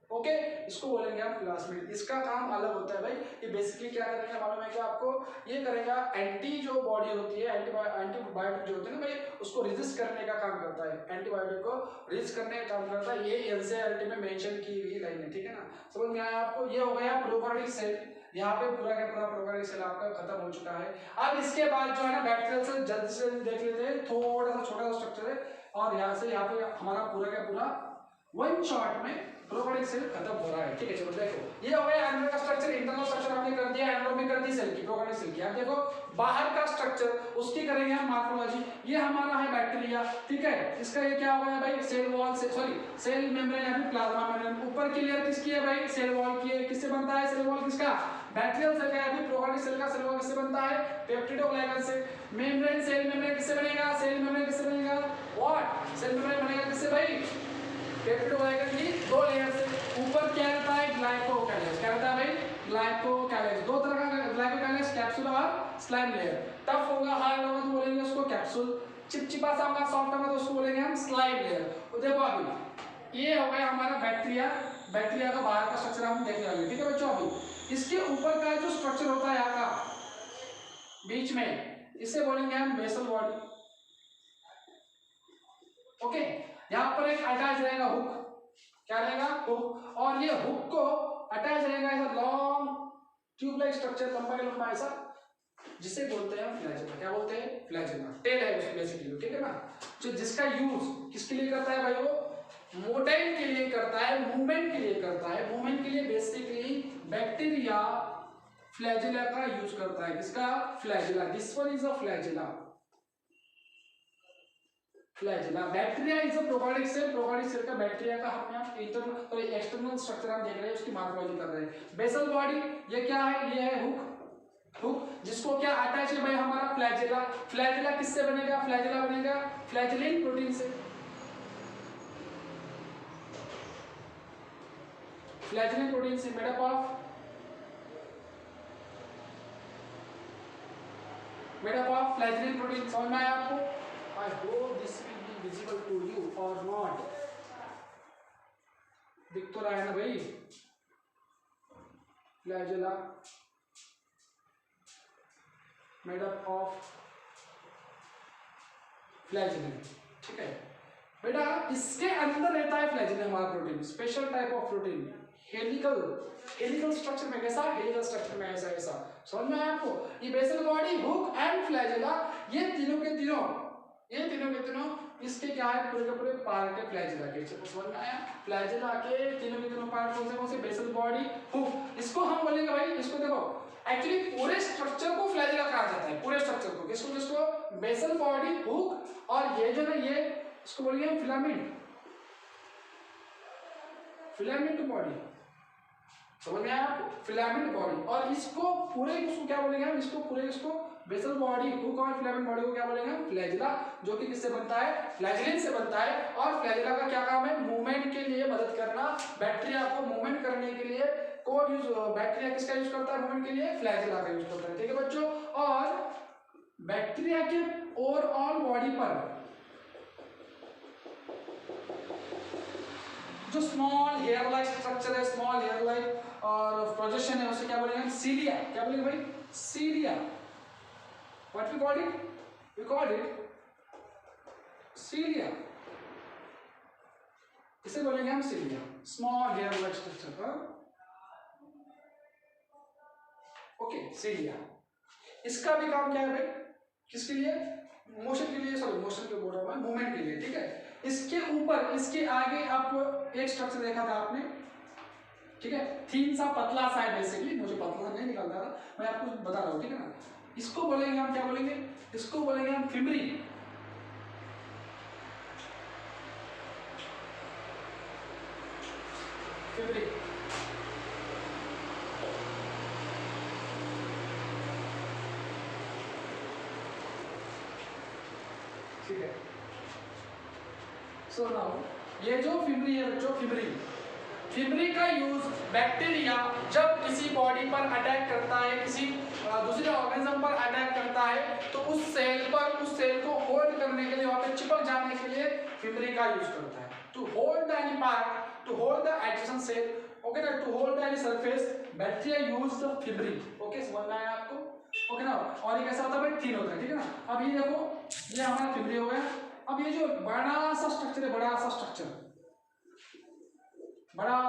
[SPEAKER 1] okay, इसको बोलेंगे हम प्लास्मिड। इसका काम अलग होता है भाई। ये बेसिकली क्या करेगा मालूम है क्या आपको? ये करेगा एंटी जो बॉडी होती है, एंटीबायोटिक जो होते हैं ना भाई, उसको रेजिस्ट करने का काम करता है, एंटीबायोटिक को रेजिस्ट करने का काम करता है। ये एनसीईआरटी में मेंशन की हुई लाइन है, ठीक है ना? समझ में आया आपको? ये हो गया प्रोकैरियोटिक सेल। यहाँ पे पूरा का पूरा प्रोकैरियोटिक सेल आपका खत्म हो चुका है। अब इसके बाद जो है ना बैक्टीरियल सेल जल्दी से देख लेते हैं, थोड़ा सा छोटा सा स्ट्रक्चर है, और यहाँ से यहाँ पे हमारा पूरा का पूरा वन शॉट में प्रोकैरियोटिक सेल खत्म हो रहा है, ठीक है? चलो देखो, ये हो गया अंदर का स्ट्रक्चर, इंटरनल स्ट्रक्चर हमने कर दिया, एंडोमी कर दी सेल की, प्रोकैरियोटिक सेल की। अब देखो बाहर का स्ट्रक्चर, उसकी करेंगे हम मॉर्फोलॉजी। ये हमारा है बैक्टीरिया, ठीक है? इसका ये क्या हो गया भाई? सेल वॉल से, सॉरी सेल मेम्ब्रेन या फिर प्लाज्मा मेम्ब्रेन। ऊपर की लेयर किसकी है भाई? सेल वॉल की है। किससे बनता है सेल वॉल? किसका? बैक्टीरियल सेल का या फिर प्रोकैरियोटिक सेल का सेल वॉल किससे बनता है? पेप्टिडोग्लाइकन से। मेम्ब्रेन, सेल मेम्ब्रेन किससे बनेगा? सेल मेम्ब्रेन किससे बनेगा? व्हाट? सेल मेम्ब्रेन बनेगा किससे भाई? पेप्टिडोग्लाइकन की दो लेयर से। ऊपर क्या रहता है? ग्लाइकोकैलेज। क्या रहता है भाई? ग्लाइकोकैलेज। दो तरह का ग्लाइकोकैलेज, कैप्सूल और स्लाइम लेयर। टफ होगा, हार्ड होगा तो बोलेंगे उसको कैप्सूल, चिपचिपा सा होगा, सॉफ्ट होगा तो उसको बोलेंगे हम स्लाइम लेयर। तो देखो अभी ये हो गया हमारा बैक्टीरिया। बैक्टीरिया का बाहर का स्ट्रक्चर हम देखने वाले, ठीक है बच्चों? अभी इसके ऊपर का जो स्ट्रक्चर होता है यहाँ का बीच में, इसे बोलेंगे हम बेसल बॉडी, ओके। यहाँ पर एक अटैच रहेगा हुक, क्या रहेगा? हुक। और ये हुक को अटैच रहेगा ऐसा लॉन्ग ट्यूब लाइक स्ट्रक्चर, लंबा के लंबा ऐसा, जिसे बोलते हैं फ्लैजेला। क्या बोलते हैं? फ्लैजेला। टेल है उसकी बेसिकली, ठीक है ना? जो जिसका यूज किसके लिए करता है भाई? वो मोटाइल के लिए करता है, मूवमेंट के लिए करता है। मूवमेंट के लिए बेसिकली बैक्टीरिया फ्लैजेला का यूज करता है। किसका? Flagella. This one is a flagella. Flagella. Bacteria is a prokaryotic cell. Prokaryotic cell का बैक्टीरिया का हम यहाँ इंटरनल और एक्सटर्नल स्ट्रक्चर हम देख रहे हैं, उसकी मॉर्फोलॉजी कर रहे हैं। बेसल बॉडी, ये क्या है? ये है हुक। हुक जिसको क्या अटैच है भाई? हमारा फ्लैजेला। फ्लैजेला किससे बनेगा? फ्लैजेला बनेगा फ्लैजेलिन प्रोटीन से। फ्लैजेलिन प्रोटीन से made up of made up of flagellate protein. समझ में आया आपको? I hope this will be visible to you or not. दिख तो रहा है ना भाई? Flagella made up of flagellum, ठीक है बेटा। इसके अंदर रहता है फ्लैजेलम वाला protein, special type of protein, helical structure में। कैसा? हेलिकल स्ट्रक्चर में ऐसा ऐसा। समझ में आया आपको? ये basal body, hook and flagella, ये तीनों के तीनों इसके क्या है? पूरे के पूरे पार्ट है फ्लैजेला के। समझ में आया? फ्लैजेला के तीनों पार्ट कौन से? Basal body, hook. इसको हम बोलेंगे भाई, इसको देखो एक्चुअली पूरे स्ट्रक्चर को फ्लैजेला कहा जाता है, पूरे स्ट्रक्चर को। किसको? बेसल बॉडी, हुक और ये जो ना ये इसको बोलेंगे हम फिलामेंट बॉडी। समझ में आया आपको? Filament body. और इसको पूरे इसको क्या बोलेंगे हम? इसको बेसल बॉडी, हुक और फिलामेंट बॉडी को क्या बोलेंगे हम? फ्लैजेला, जो कि किससे बनता है? फ्लैजेलिन से बनता है। और फ्लैजेला का क्या काम है? मूवमेंट के लिए मदद करना, बैक्टीरिया को मूवमेंट करने के लिए। कोड यूज बैक्टीरिया किसका यूज करता है मूवमेंट के लिए? फ्लैजेला का यूज करता है, ठीक है बच्चों। और बैक्टीरिया के ओवरऑल बॉडी पर जो स्मॉल हेयर लाइक स्ट्रक्चर है, स्मॉल हेयर लाइक और प्रोजेक्शन है, उसे क्या बोलेंगे? सीलिया। क्या बोलेंगे भाई? Cilia. What we called it? We called it cilia. इसे बोलेंगे हम cilia, small hair like structure. Okay, cilia. इसका भी काम क्या है भाई? किसके लिए? मोशन के लिए, सॉरी मोशन के बोल रहा हूं, मूवमेंट के लिए, ठीक है। इसके ऊपर, इसके आगे आपको एक स्ट्रक्चर देखा था आपने, ठीक है, थीन सा पतला सा है बेसिकली, मुझे पतला नहीं निकलता था, मैं आपको बता रहा हूँ, ठीक है ना। इसको बोलेंगे हम, क्या बोलेंगे? इसको बोलेंगे हम फिब्री। फिब्री, ठीक है। सो नाउ ये जो फिब्री है बच्चों, फिब्री का यूज बैक्टीरिया जब किसी बॉडी पर अटैक करता है, किसी दूसरे ऑर्गेनिज्म पर अटैक करता है, तो उस सेल को होल्ड करने के लिए, वहां पे चिपक जाने के लिए फिब्री का यूज करता है। To hold any part, to hold the adjacent cell, okay ना, to hold any surface, bacteria use the fimbriae. Okay, समझ में आया आपको? ओके ना। और ये कैसा होता है भाई? थिन होता है, ठीक है ना। अब ये देखो, ये हमारा फिब्री हो गया। अब ये जो बड़ा सा स्ट्रक्चर है, बड़ा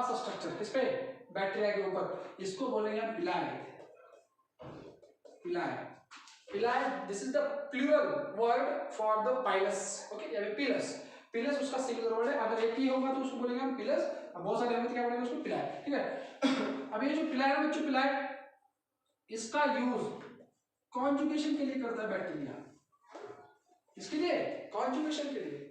[SPEAKER 1] सा स्ट्रक्चर किस पे? बैक्टीरिया के ऊपर, इसको बोलेंगे हम pili. This is the plural word for the pilus. Okay, या पिलस उसका सिंगुलर वर्ड है। अगर एक ही होगा तो उसको बोलेंगे हम पिलस, अब बहुत सारे होंगे तो क्या बोलेंगे उसको? पिलाई, ठीक है। अब ये जो पिलाई है बच्चों, पिलाई, इसका यूज कॉन्जुगेशन के लिए करता है बैक्टीरिया। इसके लिए कॉन्जुगेशन के लिए,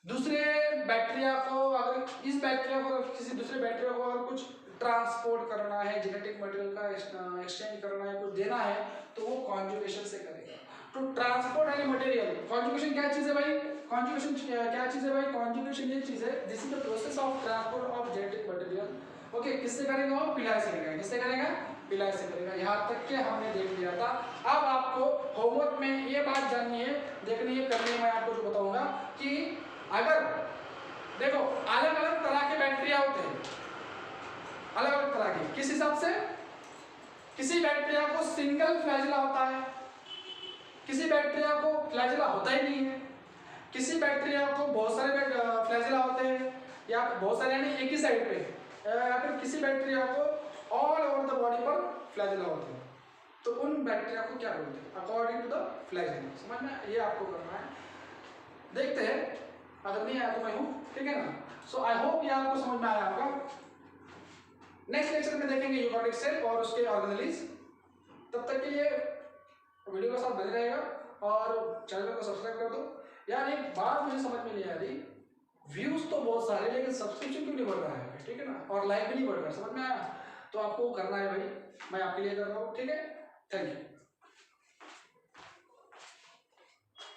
[SPEAKER 1] दूसरे बैक्टीरिया को, अगर इस बैक्टीरिया को किसी दूसरे बैक्टीरिया को अगर कुछ ट्रांसपोर्ट करना है, जेनेटिक मटेरियल का एक्सचेंज करना है, कुछ देना है, तो वो कॉन्जुगेशन से करेगा। To transport any material, conjugation क्या चीज है भाई? कॉन्जुगेशन क्या चीज है भाई? कॉन्जुगेशन ये चीज है, this is the process of transport of genetic material. Okay, किससे करेगा वो? पिलाई से करेगा। किससे करेगा? पिलाई से करेगा। यहाँ तक के हमने देख लिया था। अब आपको होमवर्क में ये बात जाननी है, देखनी है, करनी है। मैं आपको जो बताऊंगा कि अगर देखो अलग अलग तरह के बैक्टीरिया होते हैं, अलग अलग तरह के, किस हिसाब से? किसी बैक्टीरिया को सिंगल फ्लैजेला होता है, किसी बैक्टीरिया को फ्लैजेला होता ही नहीं है, किसी बैक्टीरिया को बहुत सारे फ्लैजेला होते हैं, या बहुत सारे यानी एक ही साइड पे, या फिर किसी बैक्टीरिया को ऑल ओवर द बॉडी पर फ्लैजेला होते हैं। तो उन बैक्टीरिया को क्या बोलते हैं? According to the flagella. समझ में? ये आपको करना है। देखते हैं, अगर नहीं आया तो मैं हूं, ठीक है ना। सो आई होप ये आपको समझ में आया होगा। नेक्स्ट लेक्चर में देखेंगे यूकारियोटिक सेल और उसके ऑर्गेनेलिज। तब तक के लिए वीडियो के साथ बने रहेगा और चैनल को सब्सक्राइब कर दो। यार एक बात मुझे समझ में नहीं आ रही, व्यूज तो बहुत सारे, लेकिन सब्सक्रिप्शन क्यों नहीं बढ़ रहा है? ठीक है ना, और लाइक भी नहीं बढ़ रहा है। समझ में आया? तो आपको करना है भाई, मैं आपके लिए कर रहा हूँ, ठीक है। Thank you.